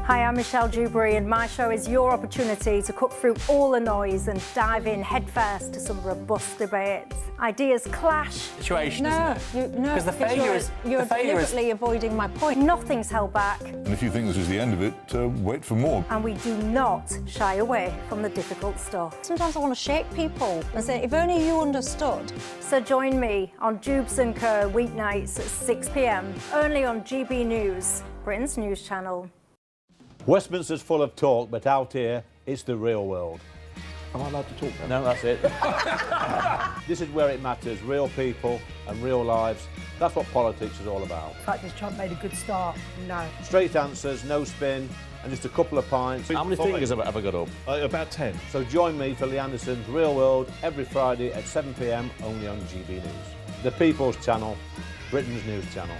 Hi, I'm Michelle Dewberry, and my show is your opportunity to cut through all the noise and dive in headfirst to some robust debates. Ideas clash. Situation, no, isn't it? No, because the failure is you're deliberately avoiding my point. Nothing's held back. And if you think this is the end of it, wait for more. And we do not shy away from the difficult stuff. Sometimes I want to shake people and say, if only you understood. So join me on Dubes & Co. weeknights at 6 p.m, only on GB News, Britain's news channel. Westminster's full of talk, but out here, it's the real world. Am I allowed to talk now? No, that's it. This is where it matters, real people and real lives. That's what politics is all about. The fact is Trump made a good start, no. Straight answers, no spin, and just a couple of pints. How many fingers have I got up? About 10. So join me for Lee Anderson's Real World every Friday at 7 p.m, only on GB News. The People's Channel, Britain's news channel.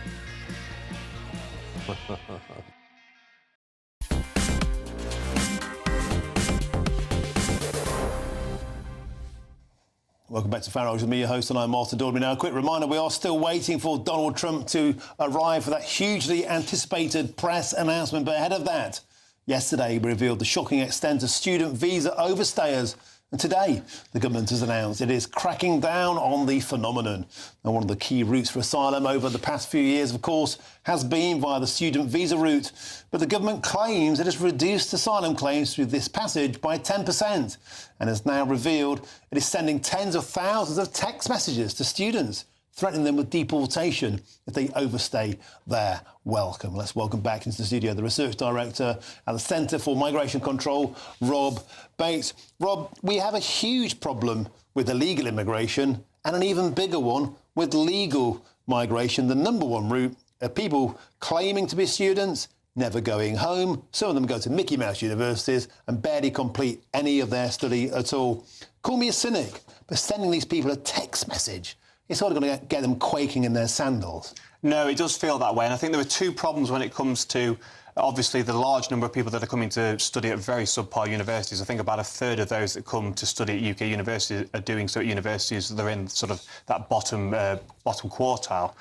Welcome back to Farage with me, your host, and I'm Martin Daubney. Now, a quick reminder, we are still waiting for Donald Trump to arrive for that hugely anticipated press announcement. But ahead of that, yesterday we revealed the shocking extent of student visa overstayers. And today, the government has announced it is cracking down on the phenomenon. And one of the key routes for asylum over the past few years, of course, has been via the student visa route. But the government claims it has reduced asylum claims through this passage by 10% and has now revealed it is sending tens of thousands of text messages to students, threatening them with deportation if they overstay their welcome. Let's welcome back into the studio the Research Director at the Centre for Migration Control, Rob Bates. Rob, we have a huge problem with illegal immigration and an even bigger one with legal migration. The number one route are people claiming to be students, never going home. Some of them go to Mickey Mouse universities and barely complete any of their study at all. Call me a cynic, but sending these people a text message, it's sort of going to get them quaking in their sandals. No, it does feel that way. And I think there are two problems when it comes to, obviously, the large number of people that are coming to study at very subpar universities. I think about a third of those that come to study at UK universities are doing so at universities that are in sort of that bottom quartile.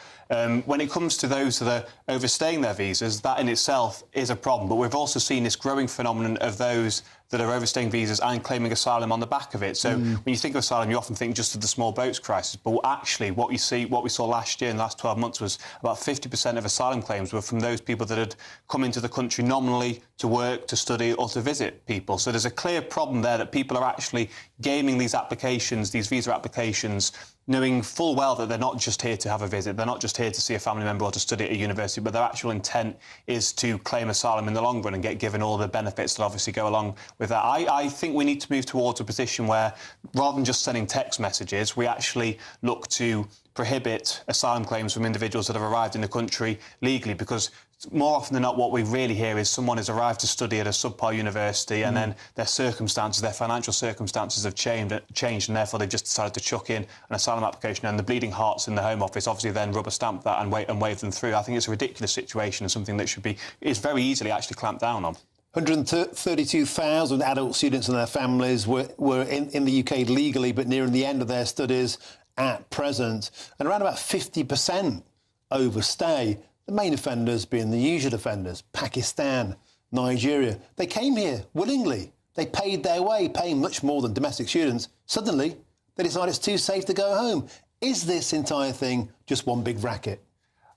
When it comes to those that are overstaying their visas, that in itself is a problem. But we've also seen this growing phenomenon of those that are overstaying visas and claiming asylum on the back of it. So when you think of asylum, you often think just of the small boats crisis. But actually, what we saw last year in the last 12 months was about 50% of asylum claims were from those people that had come into the country nominally to work, to study or to visit people. So there's a clear problem there that people are actually gaming these applications, these visa applications, knowing full well that they're not just here to have a visit, they're not just here to see a family member or to study at a university, but their actual intent is to claim asylum in the long run and get given all the benefits that obviously go along with that. I think we need to move towards a position where, rather than just sending text messages, we actually look to prohibit asylum claims from individuals that have arrived in the country legally, because more often than not, what we really hear is someone has arrived to study at a subpar university and then their circumstances, their financial circumstances have changed and therefore they've just decided to chuck in an asylum application, and the bleeding hearts in the Home Office obviously then rubber stamp that and wave them through. I think it's a ridiculous situation and something that is very easily actually clamped down on. 132,000 adult students and their families were in the UK legally, but nearing the end of their studies at present, and around about 50% overstay. The main offenders being the usual offenders, Pakistan, Nigeria. They came here willingly. They paid their way, paying much more than domestic students. Suddenly, they decide it's too safe to go home. Is this entire thing just one big racket?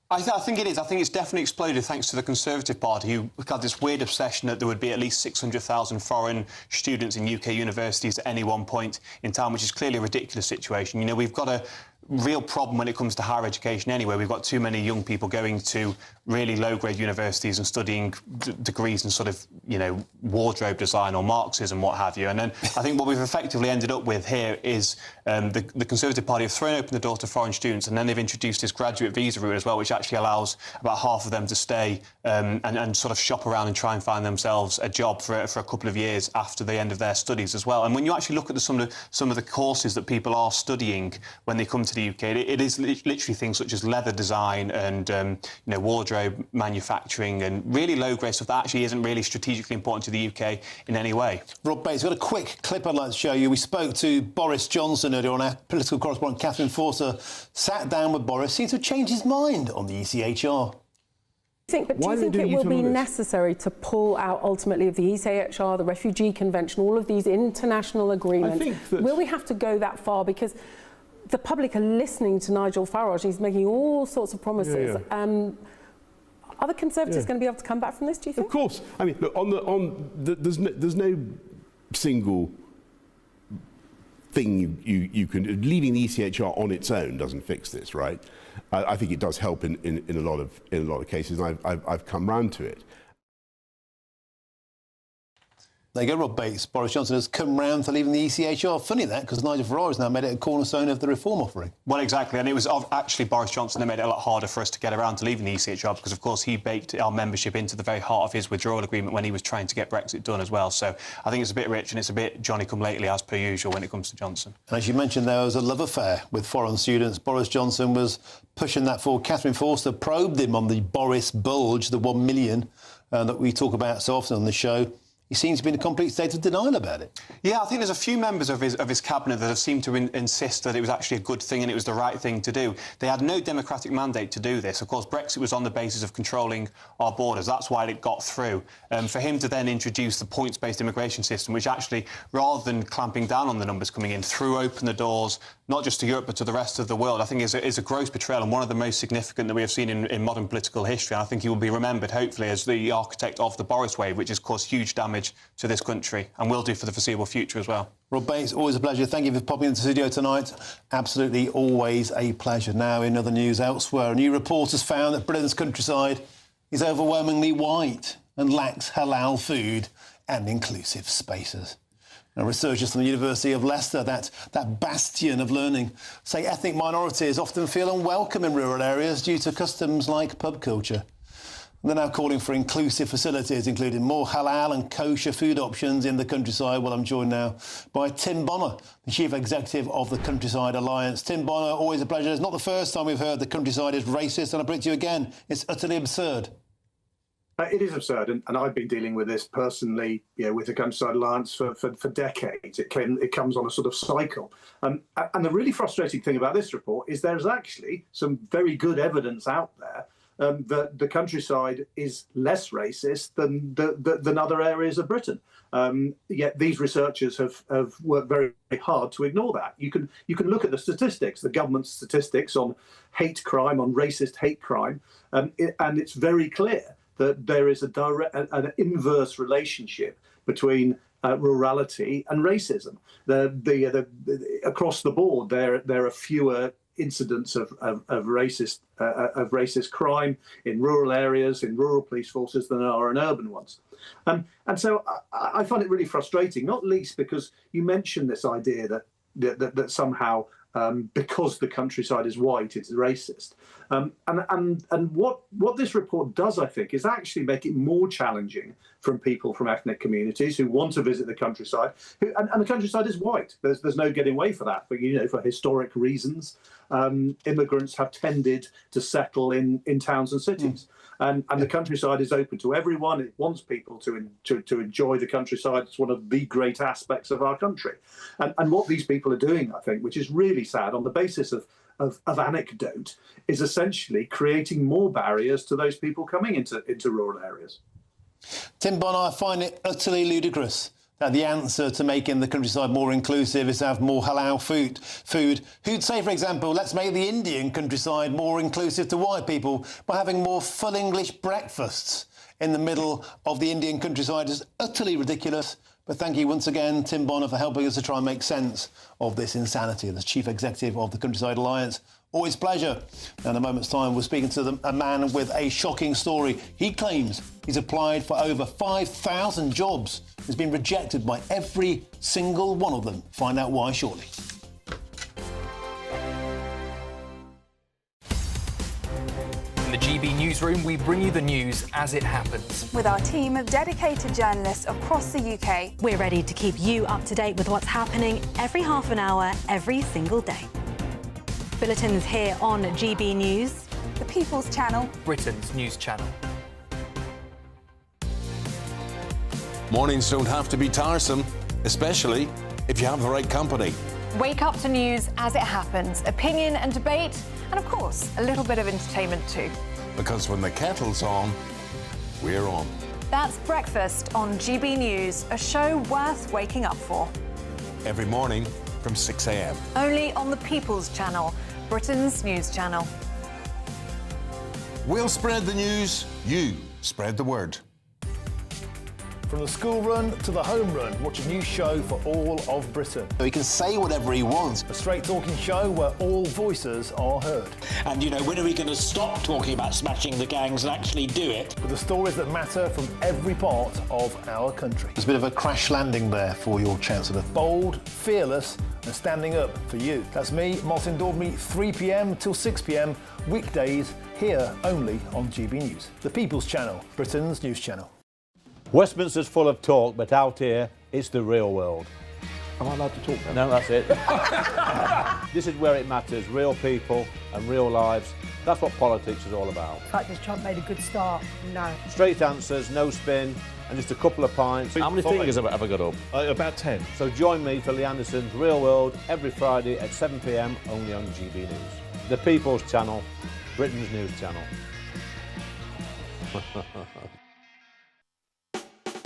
I think it is. I think it's definitely exploded thanks to the Conservative Party, who had this weird obsession that there would be at least 600,000 foreign students in UK universities at any one point in time, which is clearly a ridiculous situation. You know, we've got a real problem when it comes to higher education anyway. We've got too many young people going to really low-grade universities and studying degrees in sort of, you know, wardrobe design or Marxism, what have you. And then I think what we've effectively ended up with here is the Conservative Party have thrown open the door to foreign students, and then they've introduced this graduate visa route as well, which actually allows about half of them to stay and sort of shop around and try and find themselves a job for a couple of years after the end of their studies as well. And when you actually look at some of the courses that people are studying when they come to the UK, it is literally things such as leather design and you know, wardrobe manufacturing and really low-grade stuff that actually isn't really strategically important to the UK in any way. Rob Bates, we've got a quick clip I'd like to show you. We spoke to Boris Johnson earlier on. Our political correspondent Catherine Forster sat down with Boris, seemed to have changed his mind on the ECHR. Do you think it will be necessary to pull out ultimately of the ECHR, the Refugee Convention, all of these international agreements? Will we have to go that far? Because the public are listening to Nigel Farage. He's making all sorts of promises. Are the Conservatives going to be able to come back from this, do you think? Of course. I mean, look, there's no single thing you can... Leaving the ECHR on its own doesn't fix this, right? I think it does help in a lot of cases, and I've come round to it. There you go, Rob Bates. Boris Johnson has come round to leaving the ECHR. Funny that, because Nigel Farage has now made it a cornerstone of the reform offering. Well, exactly, and it was actually Boris Johnson that made it a lot harder for us to get around to leaving the ECHR, because, of course, he baked our membership into the very heart of his withdrawal agreement when he was trying to get Brexit done as well. So I think it's a bit rich and it's a bit Johnny-come-lately, as per usual, when it comes to Johnson. And as you mentioned, there was a love affair with foreign students. Boris Johnson was pushing that forward. Catherine Forster probed him on the Boris bulge, the 1 million that we talk about so often on the show. he seems to be in a complete state of denial about it. Yeah, I think there's a few members of his cabinet that have seemed to insist that it was actually a good thing and it was the right thing to do. They had no democratic mandate to do this. Of course, Brexit was on the basis of controlling our borders. That's why it got through. For him to then introduce the points-based immigration system, which actually, rather than clamping down on the numbers coming in, threw open the doors, not just to Europe, but to the rest of the world, I think is a gross betrayal and one of the most significant that we have seen in modern political history. And I think he will be remembered, hopefully, as the architect of the Boris wave, which has caused huge damage to this country and will do for the foreseeable future as well. Rob Bates, always a pleasure. Thank you for popping into the studio tonight. Absolutely always a pleasure. Now, in other news elsewhere, a new report has found that Britain's countryside is overwhelmingly white and lacks halal food and inclusive spaces. Now, researchers from the University of Leicester, that bastion of learning, say ethnic minorities often feel unwelcome in rural areas due to customs like pub culture. They're now calling for inclusive facilities, including more halal and kosher food options in the countryside. Well, I'm joined now by Tim Bonner, the Chief Executive of the Countryside Alliance. Tim Bonner, always a pleasure. It's not the first time we've heard the countryside is racist, and I put it to you again, it's utterly absurd. It is absurd, and I've been dealing with this personally, with the Countryside Alliance for decades. It comes on a sort of cycle. And the really frustrating thing about this report is there's actually some very good evidence out there that the countryside is less racist than other areas of Britain. Yet these researchers have worked very hard to ignore that. You can look at the statistics, the government statistics on hate crime, on racist hate crime, and it's very clear that there is an inverse relationship between rurality and racism. Across the board, there are fewer incidents of racist crime in rural areas, in rural police forces, than there are in urban ones. And so I find it really frustrating, not least because you mentioned this idea that somehow because the countryside is white, it's racist. And what this report does, I think, is actually make it more challenging from people from ethnic communities who want to visit the countryside. And the countryside is white. There's no getting away for that. But for historic reasons, immigrants have tended to settle in towns and cities. And the countryside is open to everyone. It wants people to enjoy the countryside. It's one of the great aspects of our country. And what these people are doing, I think, which is really sad, on the basis of anecdote, is essentially creating more barriers to those people coming into rural areas. Tim Bonner, I find it utterly ludicrous that the answer to making the countryside more inclusive is to have more halal food. Who'd say, for example, let's make the Indian countryside more inclusive to white people by having more full English breakfasts in the middle of the Indian countryside is utterly ridiculous. But thank you once again, Tim Bonner, for helping us to try and make sense of this insanity. The Chief Executive of the Countryside Alliance. Always a pleasure. Now, in a moment's time, we're speaking to a man with a shocking story. He claims he's applied for over 5,000 jobs. He's been rejected by every single one of them. Find out why shortly. In the GB newsroom, we bring you the news as it happens. With our team of dedicated journalists across the UK, we're ready to keep you up to date with what's happening every half an hour, every single day. Bulletins here on GB News, the People's Channel, Britain's news channel. Mornings don't have to be tiresome, especially if you have the right company. Wake up to news as it happens, opinion and debate, and of course, a little bit of entertainment too. Because when the kettle's on, we're on. That's Breakfast on GB News, a show worth waking up for. Every morning from 6 a.m. Only on the People's Channel, Britain's news channel. We'll spread the news, you spread the word. From the school run to the home run, watch a new show for all of Britain. He can say whatever he wants. A straight-talking show where all voices are heard. And, when are we going to stop talking about smashing the gangs and actually do it? With the stories that matter from every part of our country. There's a bit of a crash landing there for your Chancellor. Bold, fearless and standing up for you. That's me, Martin Daubney, 3 p.m. till 6 p.m, weekdays, here only on GB News. The People's Channel, Britain's news channel. Westminster's full of talk, but out here, it's the real world. Am I allowed to talk then? No, that's it. This is where it matters, real people and real lives. That's what politics is all about. In fact, has Trump made a good start? No. Straight answers, no spin, and just a couple of pints. How many fingers have I got up? About 10. So join me for Lee Anderson's Real World every Friday at 7 p.m. only on GB News. The People's Channel, Britain's news channel.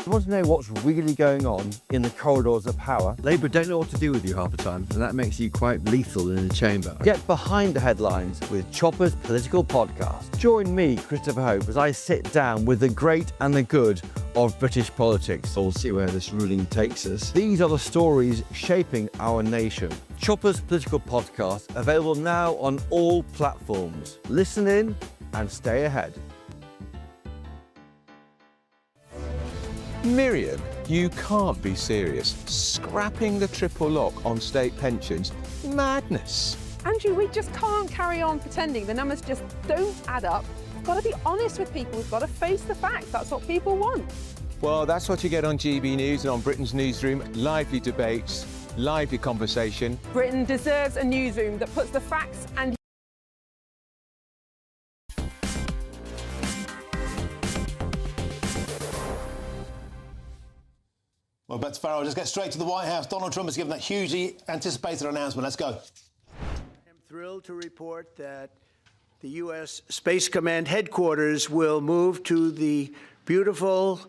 You want to know what's really going on in the corridors of power? Labour don't know what to do with you half the time, and that makes you quite lethal in the chamber. Get behind the headlines with Chopper's Political Podcast. Join me, Christopher Hope, as I sit down with the great and the good of British politics. We'll see where this ruling takes us. These are the stories shaping our nation. Chopper's Political Podcast, available now on all platforms. Listen in and stay ahead. Miriam, you can't be serious. Scrapping the triple lock on state pensions? Madness. Andrew, we just can't carry on pretending. The numbers just don't add up. We've got to be honest with people. We've got to face the facts. That's what people want. Well, that's what you get on GB News and on Britain's Newsroom. Lively debates, lively conversation. Britain deserves a newsroom that puts the facts and Well, back to Farage. Let's get straight to the White House. Donald Trump has given that hugely anticipated announcement. Let's go. I'm thrilled to report that the U.S. Space Command headquarters will move to the beautiful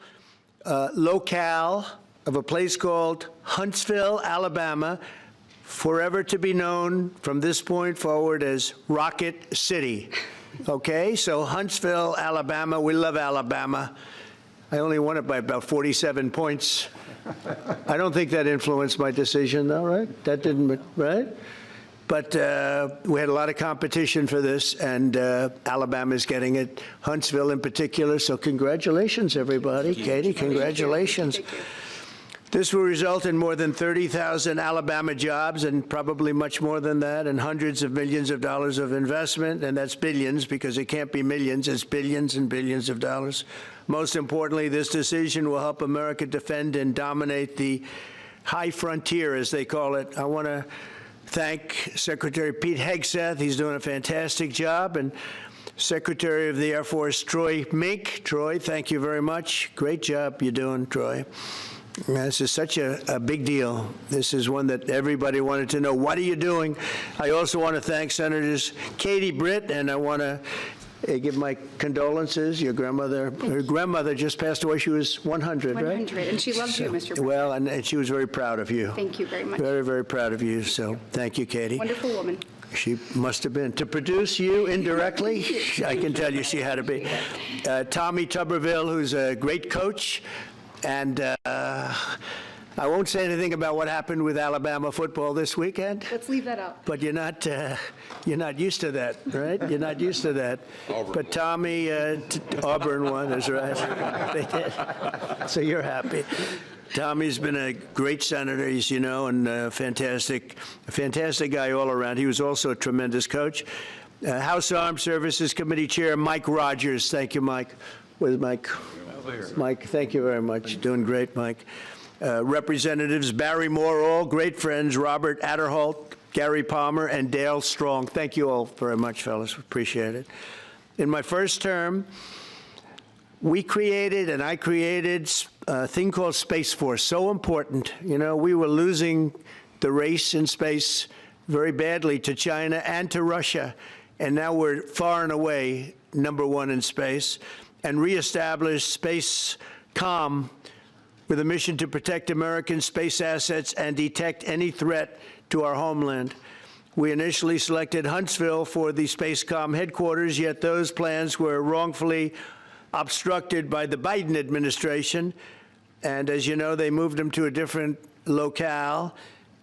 locale of a place called Huntsville, Alabama, forever to be known from this point forward as Rocket City. Okay, so Huntsville, Alabama. We love Alabama. I only won it by about 47 points. I don't think that influenced my decision, though, right? That didn't, right? But we had a lot of competition for this, and Alabama's getting it, Huntsville in particular. So congratulations, everybody. Katie, congratulations. This will result in more than 30,000 Alabama jobs, and probably much more than that, and hundreds of millions of dollars of investment, and that's billions, because it can't be millions, it's billions and billions of dollars. Most importantly, this decision will help America defend and dominate the high frontier, as they call it. I want to thank Secretary Pete Hegseth. He's doing a fantastic job. And Secretary of the Air Force Troy Mink. Troy, thank you very much. Great job you're doing, Troy. This is such a big deal. This is one that everybody wanted to know. What are you doing? I also want to thank Senators Katie Britt, and I want to give my condolences. Your grandmother, her grandmother just passed away. She was 100, right? 100, and she loved you, Mr. President. Well, and she was very proud of you. Thank you very much. Very, very proud of you. So thank you, Katie. Wonderful woman. She must have been. To produce you indirectly, I can tell you she had to be. Tommy Tuberville, who's a great coach. And I won't say anything about what happened with Alabama football this weekend. Let's leave that out. But you're not used to that, right? You're not used to that. But Tommy, Auburn won, that's right. They did. So you're happy. Tommy's been a great senator, as you know, and a fantastic guy all around. He was also a tremendous coach. House Armed Services Committee Chair Mike Rogers. Thank you, Mike. Where's Mike? Mike, thank you very much. Doing great, Mike. Representatives Barry Moore, all great friends, Robert Adderholt, Gary Palmer, and Dale Strong. Thank you all very much, fellas. Appreciate it. In my first term, I created a thing called Space Force, so important. You know, we were losing the race in space very badly to China and to Russia, and now we're far and away #1 in space, and reestablished Space Com with a mission to protect American space assets and detect any threat to our homeland. We initially selected Huntsville for the Spacecom headquarters, yet those plans were wrongfully obstructed by the Biden administration. And as you know, they moved them to a different locale.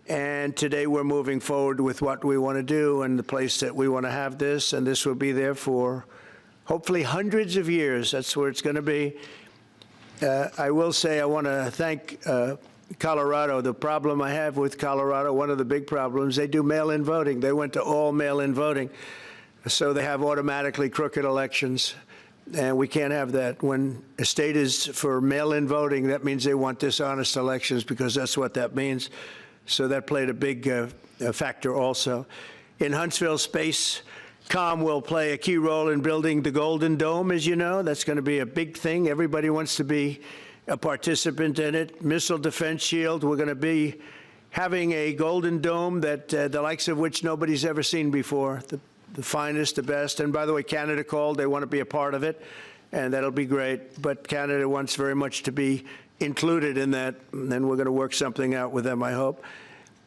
And today we're moving forward with what we want to do and the place that we want to have this. And this will be there for hopefully hundreds of years. That's where it's going to be. I will say I want to thank Colorado. The problem I have with Colorado, one of the big problems, they do mail-in voting. They went to all mail-in voting. So they have automatically crooked elections. And we can't have that. When a state is for mail-in voting, that means they want dishonest elections, because that's what that means. So that played a big factor also. In Huntsville, Spacecom will play a key role in building the Golden Dome, as you know. That's going to be a big thing. Everybody wants to be a participant in it. Missile Defense Shield, we're going to be having a Golden Dome that the likes of which nobody's ever seen before, the finest, the best. And by the way, Canada called. They want to be a part of it, and that'll be great. But Canada wants very much to be included in that, and then we're going to work something out with them, I hope.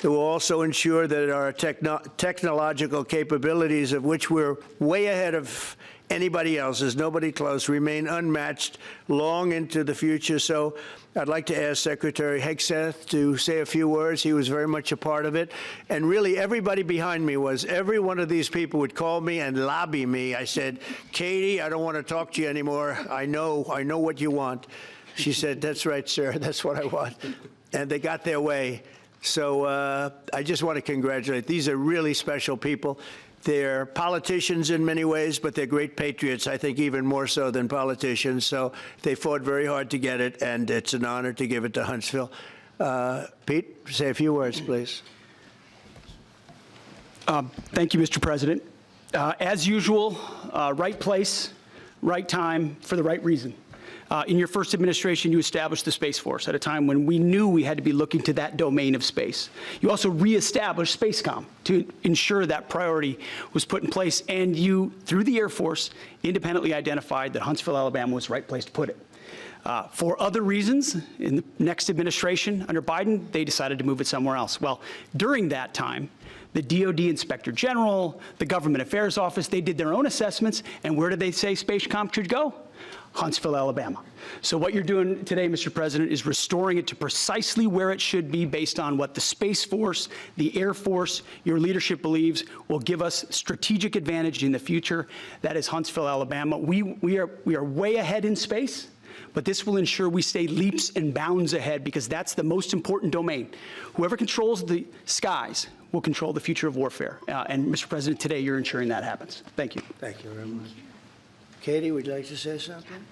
It will also ensure that our technological capabilities, of which we're way ahead of anybody else, there's nobody close, remain unmatched long into the future. So I'd like to ask Secretary Hegseth to say a few words. He was very much a part of it. And really, everybody behind me was. Every one of these people would call me and lobby me. I said, Katie, I don't want to talk to you anymore. I know what you want. She said, that's right, sir. That's what I want. And they got their way. So I just want to congratulate. These are really special people. They're politicians in many ways, but they're great patriots, I think even more so than politicians. So they fought very hard to get it, and it's an honor to give it to Huntsville. Pete, say a few words, please. Thank you, Mr. President. As usual, right place, right time, for the right reason. In your first administration, you established the Space Force at a time when we knew we had to be looking to that domain of space. You also reestablished SpaceCom to ensure that priority was put in place, and you, through the Air Force, independently identified that Huntsville, Alabama was the right place to put it. For other reasons, in the next administration under Biden, they decided to move it somewhere else. Well, during that time, the DoD Inspector General, the Government Affairs Office, they did their own assessments, and where did they say SpaceCom should go? Huntsville, Alabama. So what you're doing today, Mr. President, is restoring it to precisely where it should be based on what the Space Force, the Air Force, your leadership believes will give us strategic advantage in the future. That is Huntsville, Alabama. We are way ahead in space, but this will ensure we stay leaps and bounds ahead, because that's the most important domain. Whoever controls the skies will control the future of warfare. And Mr. President, today you're ensuring that happens. Thank you. Thank you very much. Katie, would you like to say something?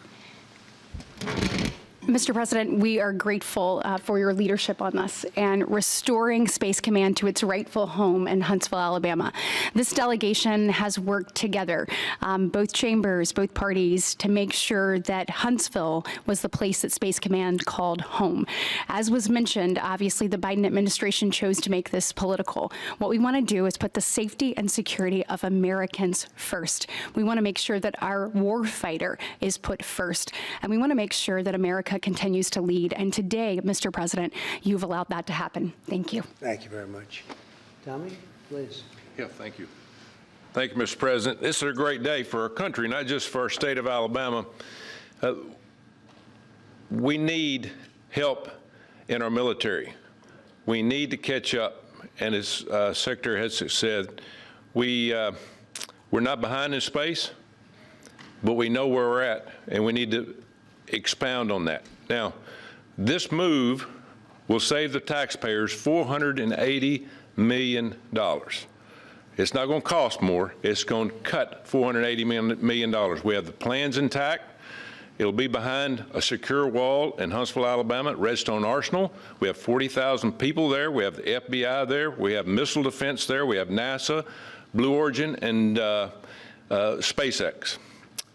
Mr. President, we are grateful for your leadership on this and restoring Space Command to its rightful home in Huntsville, Alabama. This delegation has worked together, both chambers, both parties, to make sure that Huntsville was the place that Space Command called home. As was mentioned, obviously the Biden administration chose to make this political. What we want to do is put the safety and security of Americans first. We want to make sure that our warfighter is put first, and we want to make sure that America continues to lead. And today, Mr. President, you've allowed that to happen. Thank you. Thank you very much. Tommy, please. Yeah, thank you. Thank you, Mr. President. This is a great day for our country, not just for our state of Alabama. We need help in our military. We need to catch up. And as Secretary Hegseth said, we're not behind in space, but we know where we're at, and we need to expound on that. Now, this move will save the taxpayers $480 million. It's not going to cost more. It's going to cut $480 million. We have the plans intact. It'll be behind a secure wall in Huntsville, Alabama, at Redstone Arsenal. We have 40,000 people there. We have the FBI there. We have missile defense there. We have NASA, Blue Origin, and SpaceX.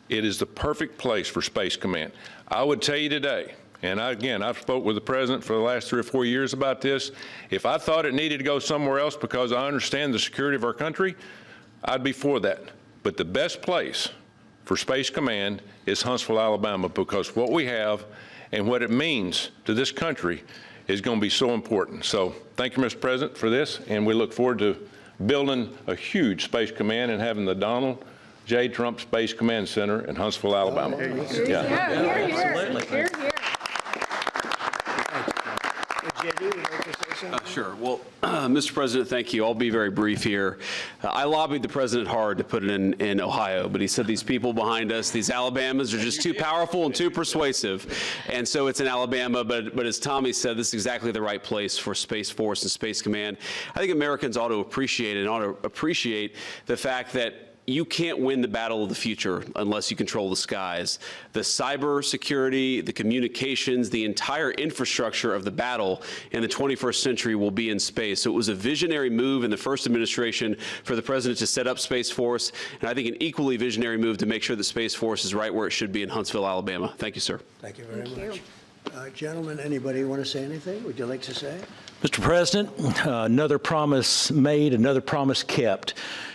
It is the perfect place for Space Command. I would tell you today, and again, I've spoke with the President for the last 3 or 4 years about this. If I thought it needed to go somewhere else because I understand the security of our country, I'd be for that. But the best place for Space Command is Huntsville, Alabama, because what we have and what it means to this country is going to be so important. So thank you, Mr. President, for this, and we look forward to building a huge Space Command and having the Donald J. Trump Space Command Center in Huntsville, Alabama. Sure. Well, Mr. President, thank you. I'll be very brief here. I lobbied the president hard to put it in Ohio, but he said these people behind us, these Alabamas, are just too powerful and too persuasive. And so it's in Alabama, but as Tommy said, this is exactly the right place for Space Force and Space Command. I think Americans ought to appreciate the fact that you can't win the battle of the future unless you control the skies. The cyber security, the communications, the entire infrastructure of the battle in the 21st century will be in space. So it was a visionary move in the first administration for the president to set up Space Force, and I think an equally visionary move to make sure that Space Force is right where it should be in Huntsville, Alabama. Thank you, sir. Thank you very much. Gentlemen, anybody want to say anything? Would you like to say? Mr. President, another promise made, another promise kept.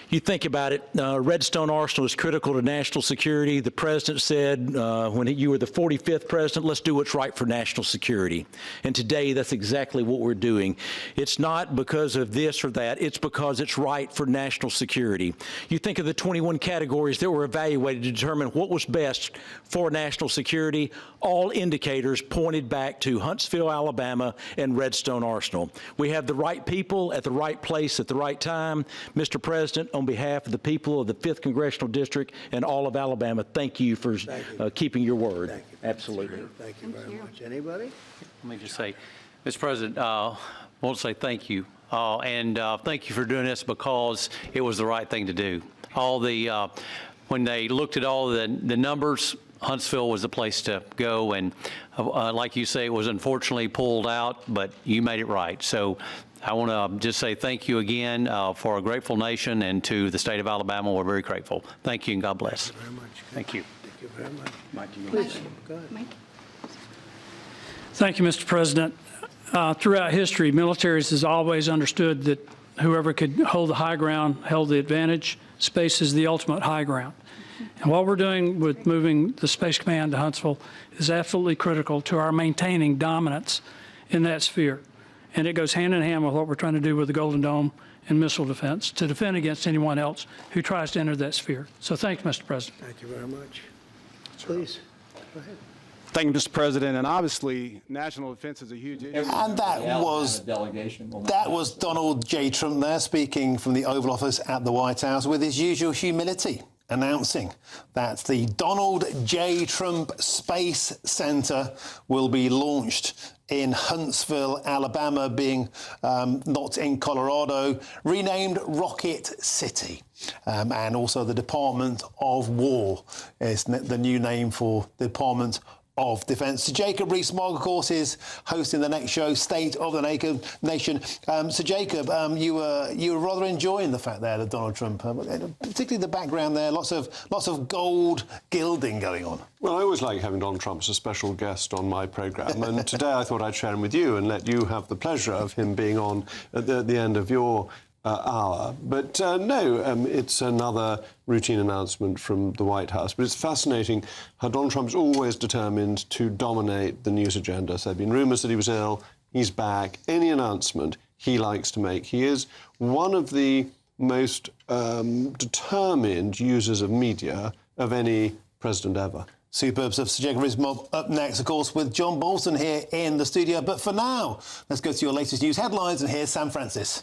You think about it, Redstone Arsenal is critical to national security. The president said when you were the 45th president, let's do what's right for national security. And today, that's exactly what we're doing. It's not because of this or that. It's because it's right for national security. You think of the 21 categories that were evaluated to determine what was best for national security. All indicators pointed back to Huntsville, Alabama, and Redstone Arsenal. We have the right people at the right place at the right time. Mr. President, on behalf of the people of the 5th Congressional District and all of Alabama, thank you for keeping your word. Thank you. Absolutely. Thank you very much. Anybody? Let me just say, Mr. President, I want to say thank you. And thank you for doing this because it was the right thing to do. When they looked at all the numbers, Huntsville was the place to go, and like you say, it was unfortunately pulled out, but you made it right. So I want to just say thank you again for a grateful nation, and to the state of Alabama, we're very grateful. Thank you, and God bless. Thank you very much. Thank you. Thank you very much. Mike, do you Please, go ahead. Mike. Thank you, Mr. President. Throughout history, militaries has always understood that whoever could hold the high ground held the advantage. Space is the ultimate high ground. And what we're doing with moving the Space Command to Huntsville is absolutely critical to our maintaining dominance in that sphere. And it goes hand in hand with what we're trying to do with the Golden Dome and missile defense to defend against anyone else who tries to enter that sphere. So thank you, Mr. President. Thank you very much. Please, go ahead. Thank you, Mr. President. And obviously, national defense is a huge issue. And that was Donald J. Trump there, speaking from the Oval Office at the White House with his usual humility, announcing that the Donald J. Trump Space Center will be launched in Huntsville, Alabama, being not in Colorado, renamed Rocket City. And also the Department of War is the new name for the Department of Defence. So Jacob Rees-Mogg, of course, is hosting the next show, State of the Nation. So Jacob, you were rather enjoying the fact there that Donald Trump, particularly the background there, lots of gold gilding going on. Well, I always like having Donald Trump as a special guest on my programme, and today I thought I'd share him with you and let you have the pleasure of him being on at the end of your hour. But no, it's another routine announcement from the White House. But it's fascinating how Donald Trump's always determined to dominate the news agenda. So there have been rumours that he was ill. He's back. Any announcement he likes to make. He is one of the most determined users of media of any president ever. Superb stuff. Sir Jacob Rees-Mogg up next, of course, with John Bolton here in the studio. But for now, let's go to your latest news headlines, and here's Sam Francis.